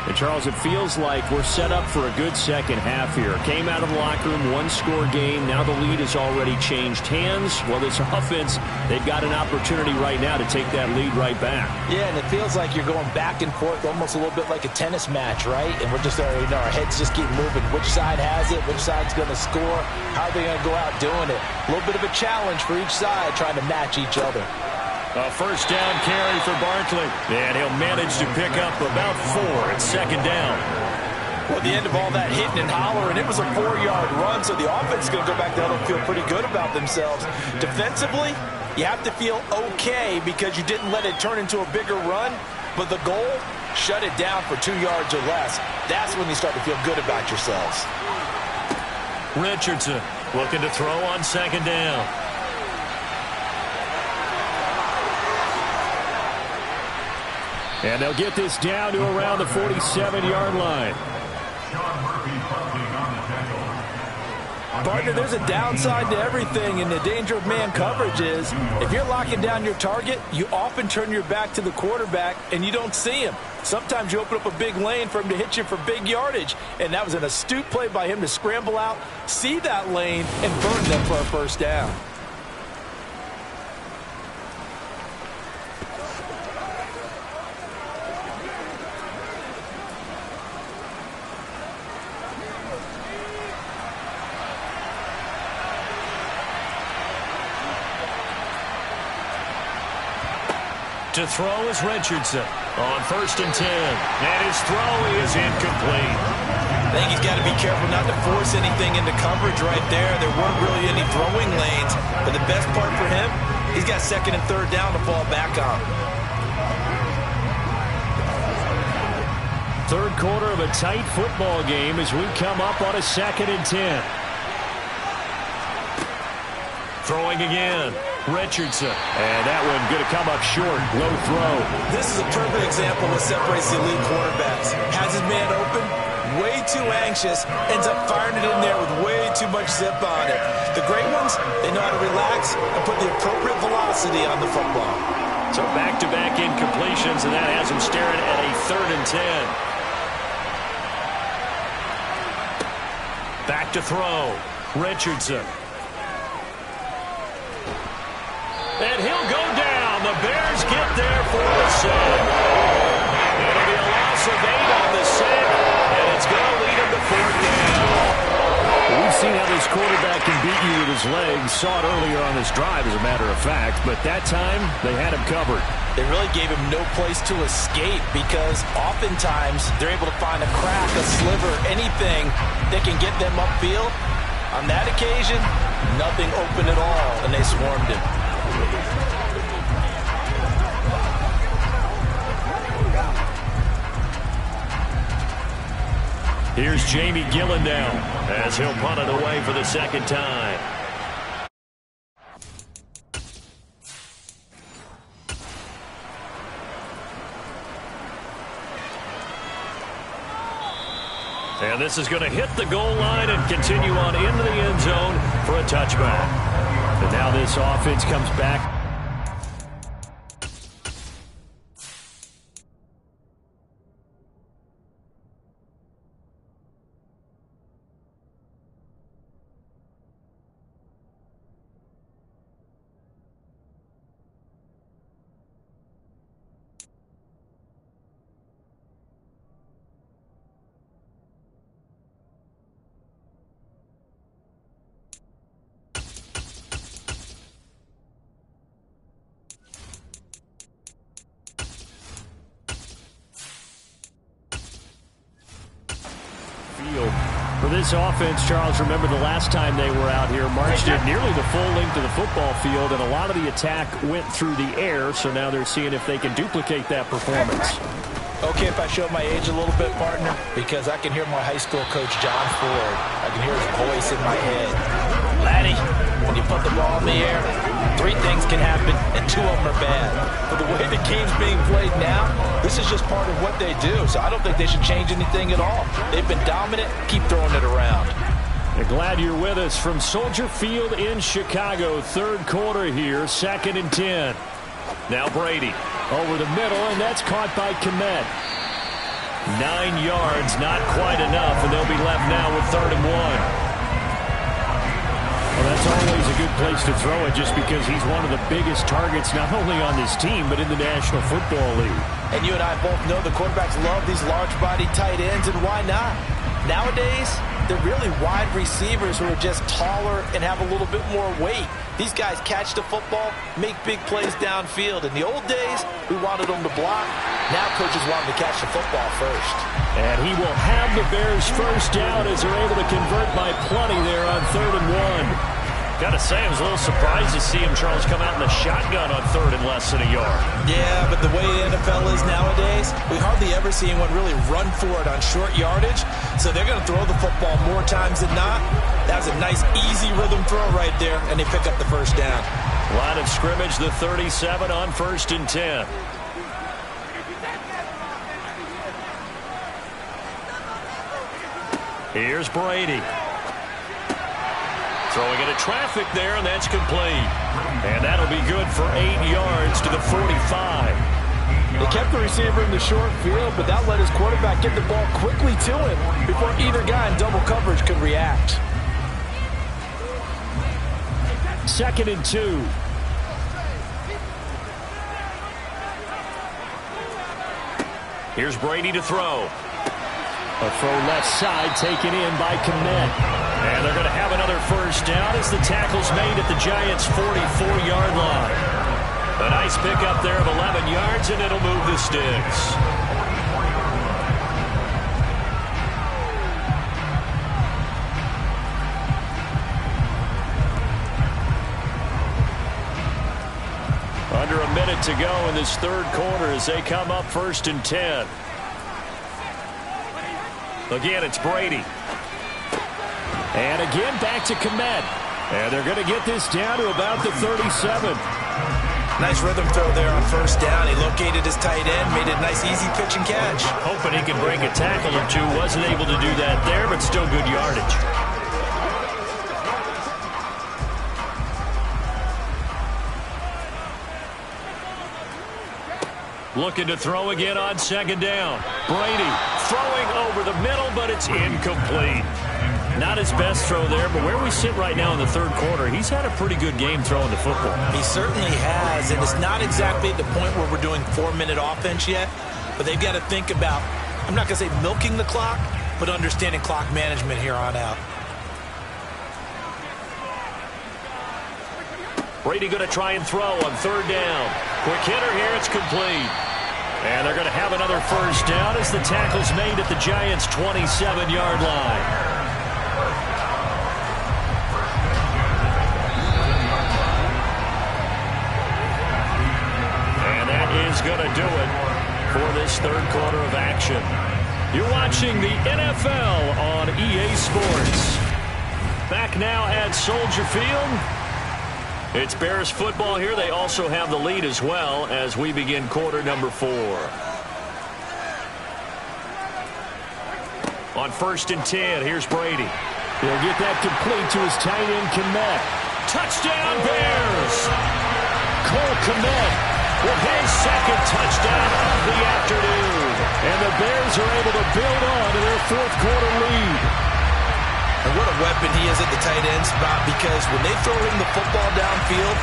And Charles, it feels like we're set up for a good second half here. Came out of the locker room, one-score game. Now the lead has already changed hands. Well, this offense, they've got an opportunity right now to take that lead right back. Yeah, and it feels like you're going back and forth almost a little bit like a tennis match, right? And we're just already know our heads just keep moving. Which side has it? Which side's going to score? How are they going to go out doing it? A little bit of a challenge for each side trying to match each other. A first down carry for Barkley. And he'll manage to pick up about 4 at second down. Well, at the end of all that hitting and hollering, it was a 4-yard run, so the offense is going to go back there and feel pretty good about themselves. Defensively, you have to feel okay because you didn't let it turn into a bigger run, but the goal, shut it down for 2 yards or less. That's when you start to feel good about yourselves. Richardson looking to throw on second down. And they'll get this down to around the 47-yard line. Partner, there's a downside to everything, and the danger of man coverage is if you're locking down your target, you often turn your back to the quarterback and you don't see him. Sometimes you open up a big lane for him to hit you for big yardage, and that was an astute play by him to scramble out, see that lane, and burn them for a first down. To throw is Richardson on 1st and 10. And his throw is incomplete. I think he's got to be careful not to force anything into coverage right there. There weren't really any throwing lanes. But the best part for him, he's got 2nd and 3rd down to fall back on. Third quarter of a tight football game as we come up on a 2nd and 10. Throwing again. Richardson. And that one going to come up short. Low throw. This is a perfect example of what separates the elite quarterbacks. Has his man open, way too anxious, ends up firing it in there with way too much zip on it. The great ones, they know how to relax and put the appropriate velocity on the football. So back-to-back incompletions, and that has him staring at a 3rd and 10. Back to throw. Richardson. And he'll go down. The Bears get there for the sack. It'll be a loss of 8 on the sack, and it's going to lead him to 4th down. We've seen how this quarterback can beat you with his legs. Saw it earlier on this drive, as a matter of fact. But that time, they had him covered. They really gave him no place to escape because oftentimes they're able to find a crack, a sliver, anything that can get them upfield. On that occasion, nothing open at all, and they swarmed him. Here's Jamie Gillen now as he'll punt it away for the 2nd time. And this is going to hit the goal line and continue on into the end zone for a touchback. And now this offense comes back. For this offense, Charles, remember the last time they were out here, marched it nearly the full length of the football field, and a lot of the attack went through the air, so now they're seeing if they can duplicate that performance. Okay, if I show my age a little bit, partner, because I can hear my high school coach, John Ford. I can hear his voice in my head. Laddie, when you put the ball in the air, 3 things can happen, and 2 of them are bad. But the way the game's being played now, this is just part of what they do, so I don't think they should change anything at all. They've been dominant. Keep throwing it around. Glad you're with us from Soldier Field in Chicago. 3rd quarter here, 2nd and 10. Now Brady. Over the middle, and that's caught by Komet. 9 yards, not quite enough, and they'll be left now with 3rd and 1. Well, that's always a good place to throw it just because he's one of the biggest targets not only on this team but in the National Football League. And you and I both know the quarterbacks love these large-bodied tight ends, and why not? Nowadays, they're really wide receivers who are just taller and have a little bit more weight. These guys catch the football, make big plays downfield. In the old days, we wanted them to block. Now coaches want them to catch the football first. And he will have the Bears first down as they're able to convert by plenty there on 3rd and 1. Got to say, I was a little surprised to see him, Charles, come out in the shotgun on 3rd and less than a yard. Yeah, but the way the NFL is nowadays, we hardly ever see anyone really run for it on short yardage. So they're going to throw the football more times than not. That was a nice, easy rhythm throw right there, and they pick up the first down. Line of scrimmage, the 37 on 1st and 10. Here's Brady. Throwing into traffic there, and that's complete. And that'll be good for 8 yards to the 45. They kept the receiver in the short field, but that let his quarterback get the ball quickly to him before either guy in double coverage could react. 2nd and 2. Here's Brady to throw. A throw left side taken in by Komet. And they're going to have another first down as the tackle's made at the Giants' 44-yard line. A nice pickup there of 11 yards, and it'll move the sticks. Under a minute to go in this 3rd quarter as they come up 1st and 10. Again, it's Brady. And again, back to Komet. And they're going to get this down to about the 37. Nice rhythm throw there on 1st down. He located his tight end, made it a nice, easy pitch and catch. Hoping he could break a tackle or two. Wasn't able to do that there, but still good yardage. Looking to throw again on 2nd down. Brady throwing over the middle, but it's incomplete. Not his best throw there, but where we sit right now in the third quarter, he's had a pretty good game throwing the football. He certainly has, and it's not exactly at the point where we're doing 4-minute offense yet, but they've got to think about, I'm not going to say milking the clock, but understanding clock management here on out. Brady going to try and throw on third down. Quick hitter here, it's complete. And they're going to have another first down as the tackle's made at the Giants' 27-yard line. And that is going to do it for this third quarter of action. You're watching the NFL on EA Sports. Back now at Soldier Field. It's Bears football here. They also have the lead as well as we begin quarter number 4. On 1st and 10, here's Brady. He'll get that complete to his tight end, Kmet. Touchdown, Bears! Cole Kmet with his second touchdown of the afternoon. And the Bears are able to build on to their fourth quarter lead. And what a weapon he is at the tight end spot, because when they throw him the football downfield,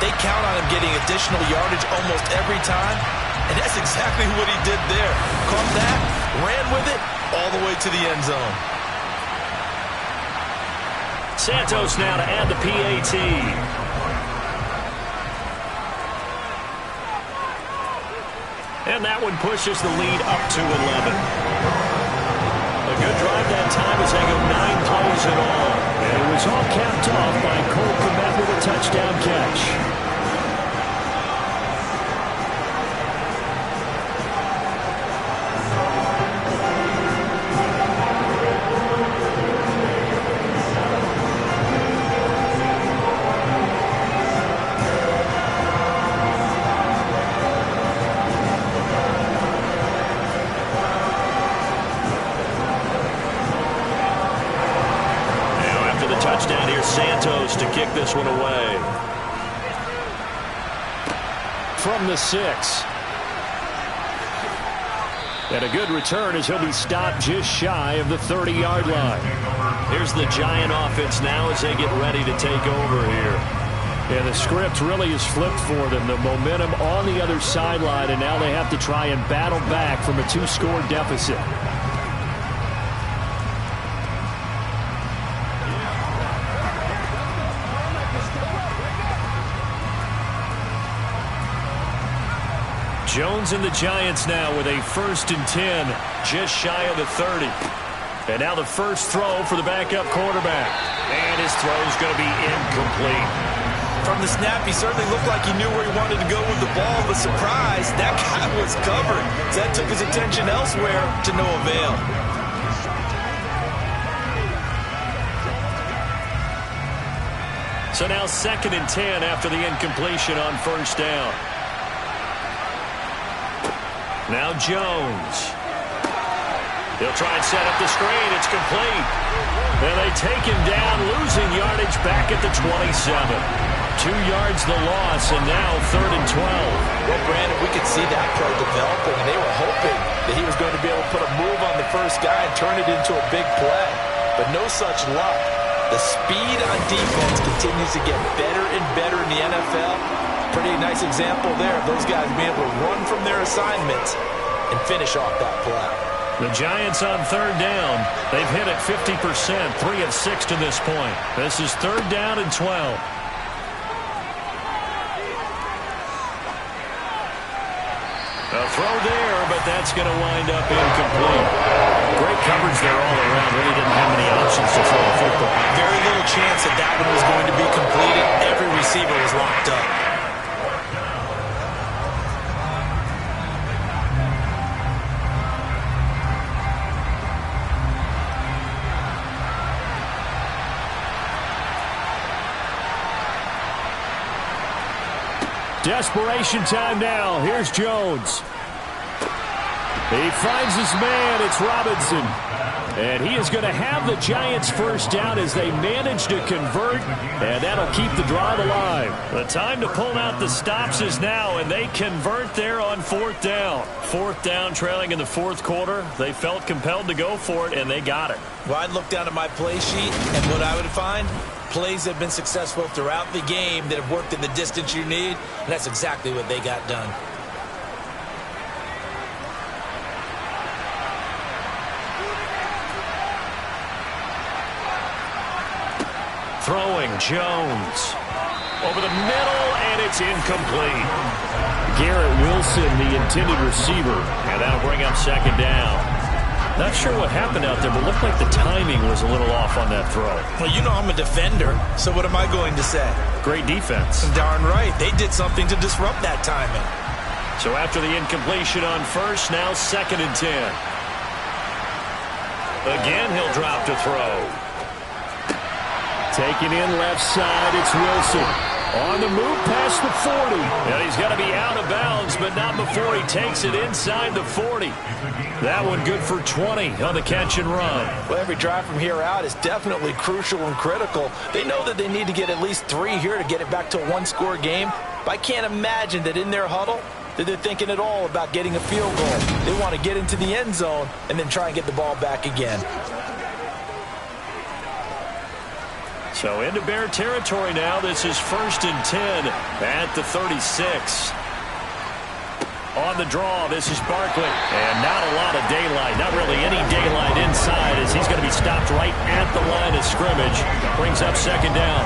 they count on him getting additional yardage almost every time. And that's exactly what he did there. Caught that, ran with it, all the way to the end zone. Santos now to add the PAT. And that one pushes the lead up to 11. A good drive that time as they go 9 plays in all. And it was all capped off by Cole Kmet with a touchdown catch. Touchdown here, Santos to kick this one away. From the 6. And a good return as he'll be stopped just shy of the 30-yard line. Here's the Giant offense now as they get ready to take over here. And the script really is flipped for them. The momentum on the other sideline, and now they have to try and battle back from a 2-score deficit. Jones and the Giants now with a 1st and 10, just shy of the 30. And now the first throw for the backup quarterback. And his throw is going to be incomplete. From the snap, he certainly looked like he knew where he wanted to go with the ball, but surprise, that guy was covered. So that took his attention elsewhere to no avail. So now 2nd and 10 after the incompletion on first down. Now Jones. He'll try and set up the screen. It's complete. And they take him down, losing yardage back at the 27. 2 yards the loss, and now 3rd and 12. Well, Brandon, we could see that play developing, and they were hoping that he was going to be able to put a move on the first guy and turn it into a big play. But no such luck. The speed on defense continues to get better and better in the NFL. Pretty nice example there of those guys being able to run from their assignments and finish off that play. The Giants on 3rd down. They've hit it 50%, 3 of 6 to this point. This is 3rd down and 12. A throw there, but that's going to wind up incomplete. Great coverage there all around. Really didn't have many options to throw a football. Very little chance that that one was going to be completed. Every receiver was locked up. Desperation time now. Here's Jones. He finds his man. It's Robinson. And he is going to have the Giants first down as they manage to convert, and that'll keep the drive alive. The time to pull out the stops is now, and they convert there on 4th down. 4th down, trailing in the 4th quarter. They felt compelled to go for it, and they got it. Well, I'd look down at my play sheet, and what I would find, plays that have been successful throughout the game that have worked in the distance you need, and that's exactly what they got done. Throwing Jones over the middle, and it's incomplete. Garrett Wilson, the intended receiver, and that'll bring up 2nd down. Not sure what happened out there, but looked like the timing was a little off on that throw. Well, you know I'm a defender, so what am I going to say? Great defense. Darn right. They did something to disrupt that timing. So after the incompletion on 1st, now 2nd and 10. Again, he'll drop to throw. Taking in left side, it's Wilson. On the move past the 40. And he's got to be out of bounds, but not before he takes it inside the 40. That one good for 20 on the catch and run. Well, every drive from here out is definitely crucial and critical. They know that they need to get at least 3 here to get it back to a 1-score game. But I can't imagine that in their huddle that they're thinking at all about getting a field goal. They want to get into the end zone and then try and get the ball back again. So into Bear territory now. This is 1st and 10 at the 36. On the draw, this is Barkley. And not a lot of daylight. Not really any daylight inside as he's going to be stopped right at the line of scrimmage. Brings up 2nd down.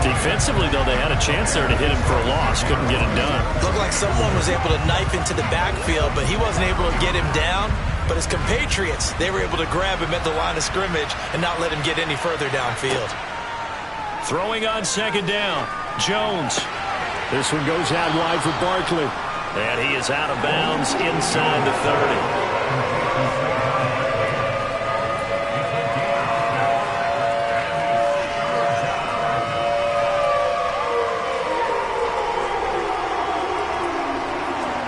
Defensively, though, they had a chance there to hit him for a loss. Couldn't get it done. Looked like someone was able to knife into the backfield, but he wasn't able to get him down. But his compatriots, they were able to grab him at the line of scrimmage and not let him get any further downfield. Throwing on 2nd down, Jones. This one goes out wide for Barkley. And he is out of bounds inside the 30.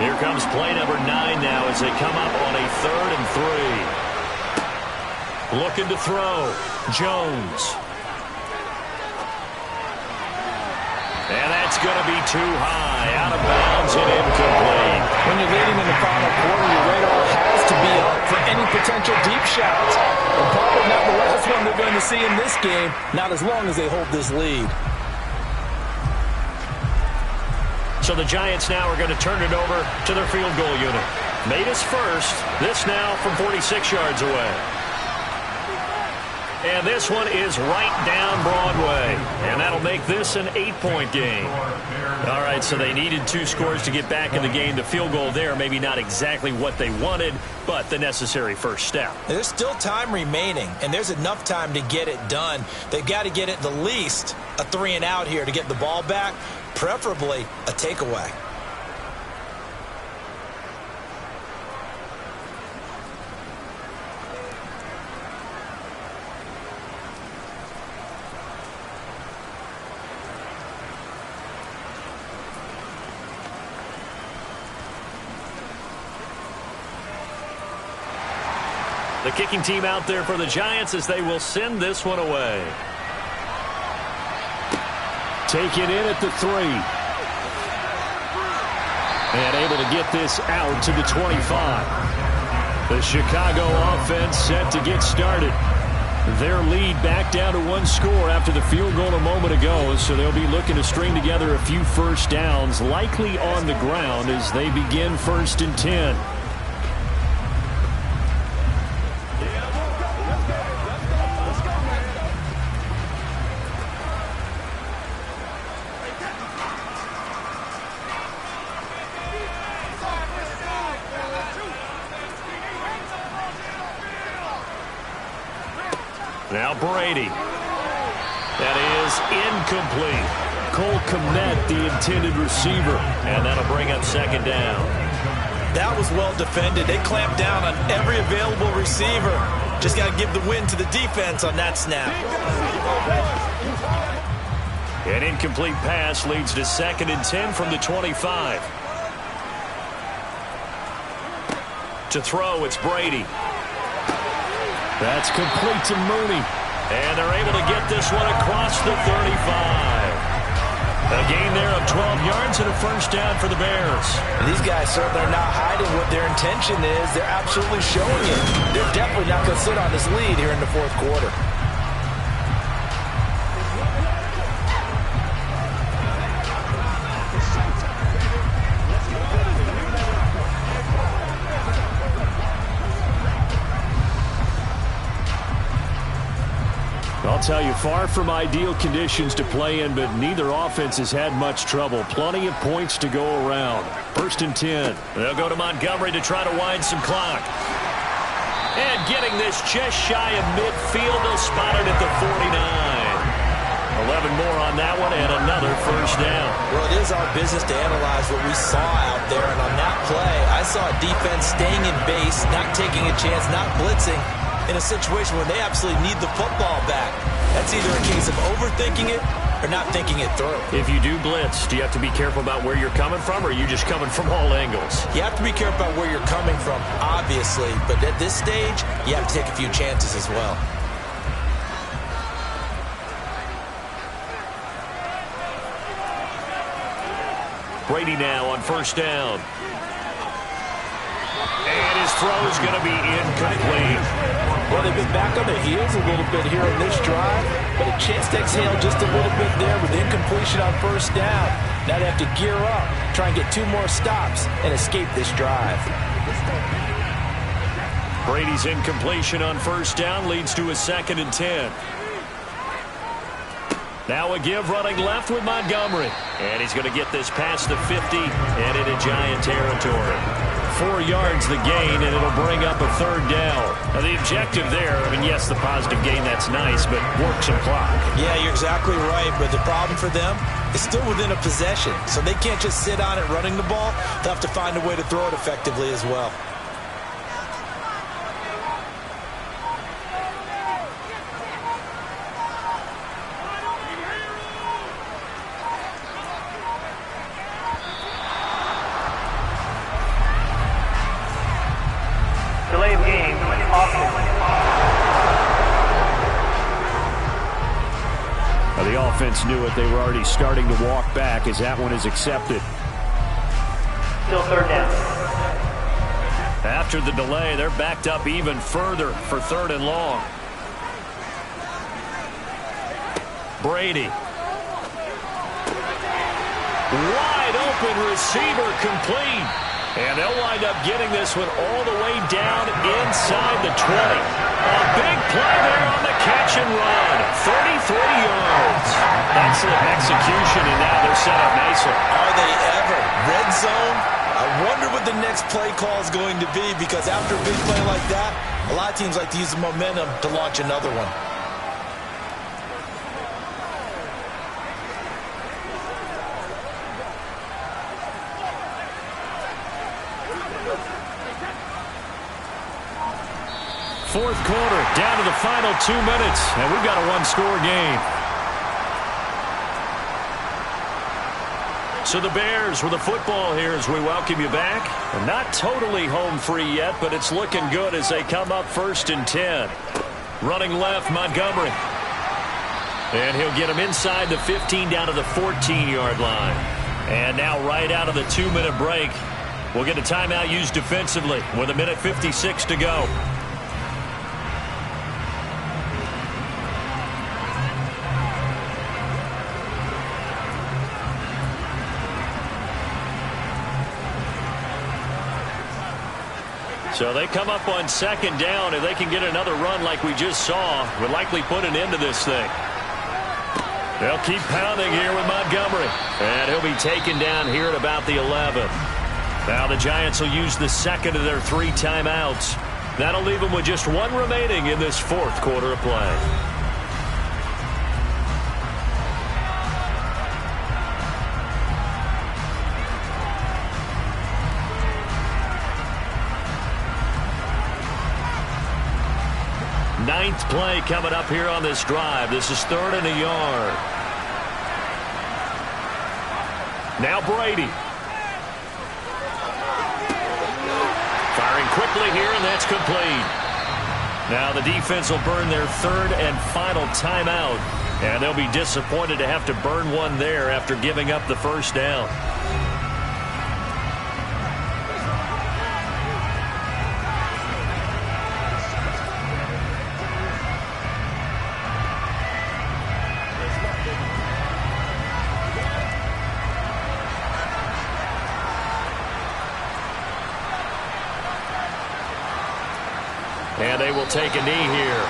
Here comes play number 9 now as they come up on a 3rd and 3. Looking to throw, Jones. And that's going to be too high, out of bounds and incomplete. When you're leading in the final quarter, your radar has to be up for any potential deep shots. And probably not the last one they're going to see in this game, not as long as they hold this lead. So the Giants now are going to turn it over to their field goal unit. Made us first. This now from 46 yards away. And this one is right down Broadway. And that'll make this an 8-point game. All right, so they needed 2 scores to get back in the game. The field goal there, maybe not exactly what they wanted, but the necessary first step. There's still time remaining, and there's enough time to get it done. They've got to get at the least a 3-and-out here to get the ball back, preferably a takeaway. The kicking team out there for the Giants as they will send this one away. Take it in at the 3. And able to get this out to the 25. The Chicago offense set to get started. Their lead back down to 1 score after the field goal a moment ago, so they'll be looking to string together a few first downs, likely on the ground as they begin 1st and 10. Now Brady. That is incomplete. Cole Kmet, the intended receiver. And that'll bring up 2nd down. That was well defended. They clamped down on every available receiver. Just got to give the win to the defense on that snap. An incomplete pass leads to 2nd and 10 from the 25. To throw, it's Brady. That's complete to Mooney. And they're able to get this one across the 35. A gain there of 12 yards and a first down for the Bears. And these guys certainly are not hiding what their intention is. They're absolutely showing it. They're definitely not going to sit on this lead here in the fourth quarter. I'll tell you, far from ideal conditions to play in, but neither offense has had much trouble. Plenty of points to go around. 1st and 10. They'll go to Montgomery to try to wind some clock. And getting this just shy of midfield, they'll spot it at the 49. 11 more on that one and another first down. Well, it is our business to analyze what we saw out there, and on that play, I saw a defense staying in base, not taking a chance, not blitzing, in a situation where they absolutely need the football back. That's either a case of overthinking it or not thinking it through. If you do blitz, do you have to be careful about where you're coming from, or are you just coming from all angles? You have to be careful about where you're coming from, obviously, but at this stage, you have to take a few chances as well. Brady now on first down. And his throw is going to be incomplete. Well, they've been back on their heels a little bit here on this drive, but a chance to exhale just a little bit there with incompletion on first down. Now they have to gear up, try and get 2 more stops, and escape this drive. Brady's incompletion on first down leads to a 2nd and 10. Now a give running left with Montgomery. And he's going to get this past the 50 and into Giant territory. 4 yards the gain, and it'll bring up a 3rd down. Now the objective there, I mean, yes, the positive gain, that's nice, but work some clock. Yeah, you're exactly right, but the problem for them is still within a possession. So they can't just sit on it running the ball. They'll have to find a way to throw it effectively as well. The offense knew it. They were already starting to walk back as that one is accepted. Still 3rd down. After the delay, they're backed up even further for 3rd and long. Brady. Wide open receiver complete. And they'll wind up getting this one all the way down inside the 20. A big play there on the catch and run. 33 yards. Excellent execution, and now they're set up nicely. Are they ever? Red zone? I wonder what the next play call is going to be, because after a big play like that, a lot of teams like to use the momentum to launch another one. Fourth quarter, down to the final 2 minutes, and we've got a 1-score game. So the Bears with the football here as we welcome you back. We're not totally home free yet, but it's looking good as they come up 1st and 10. Running left, Montgomery. And he'll get him inside the 15 down to the 14-yard line. And now right out of the 2-minute break, we'll get a timeout used defensively with 1:56 to go. So they come up on 2nd down. If they can get another run like we just saw, would likely put an end to this thing. They'll keep pounding here with Montgomery. And he'll be taken down here at about the 11. Now the Giants will use the 2nd of their 3 timeouts. That'll leave them with just 1 remaining in this 4th quarter of play. Ninth play coming up here on this drive. This is 3rd and a yard. Now Brady. Firing quickly here, and that's complete. Now the defense will burn their third and final timeout, and they'll be disappointed to have to burn one there after giving up the first down. And they will take a knee here.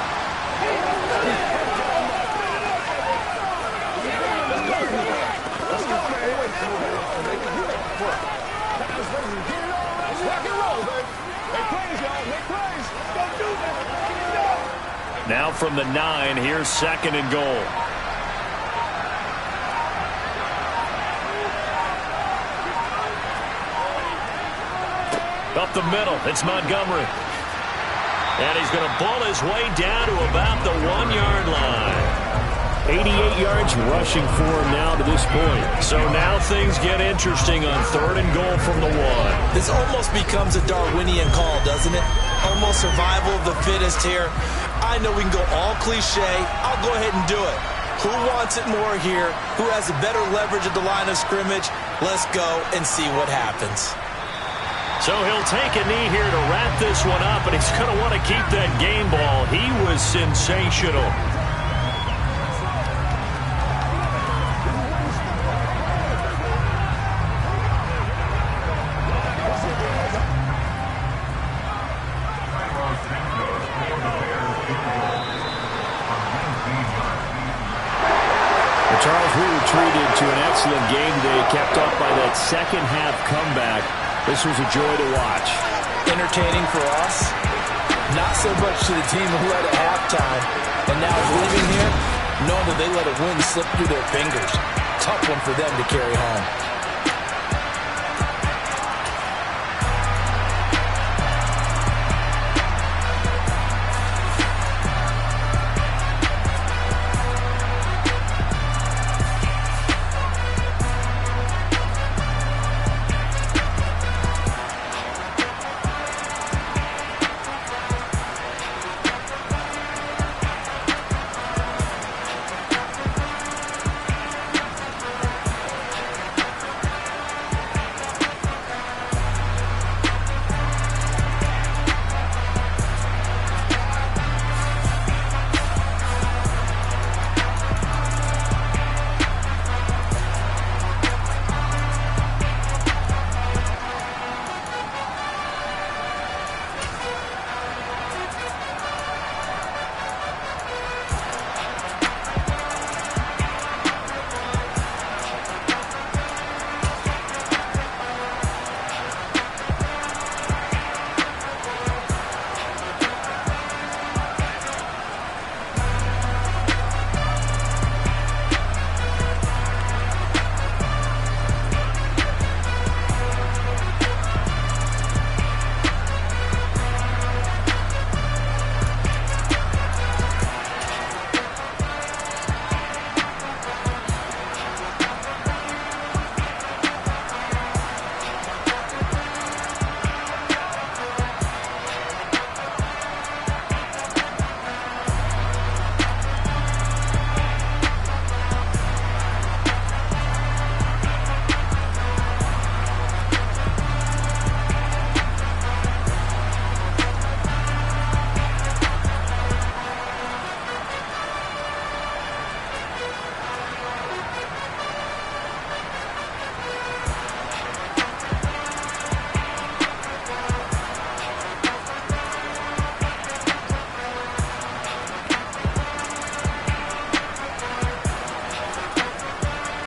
Now from the 9, here's 2nd and goal. Up the middle, it's Montgomery. And he's going to bull his way down to about the 1-yard line. 88 yards rushing for him now to this point. So now things get interesting on 3rd and goal from the 1. This almost becomes a Darwinian call, doesn't it? Almost survival of the fittest here. I know we can go all cliche. I'll go ahead and do it. Who wants it more here? Who has a better leverage at the line of scrimmage? Let's go and see what happens. So he'll take a knee here to wrap this one up, and he's going to want to keep that game ball. He was sensational. Charles, we retreated to an excellent game today, kept up by that second-half comeback. This was a joy to watch. Entertaining for us, not so much to the team who led at halftime. And now leaving here, knowing that they let a win slip through their fingers. Tough one for them to carry home.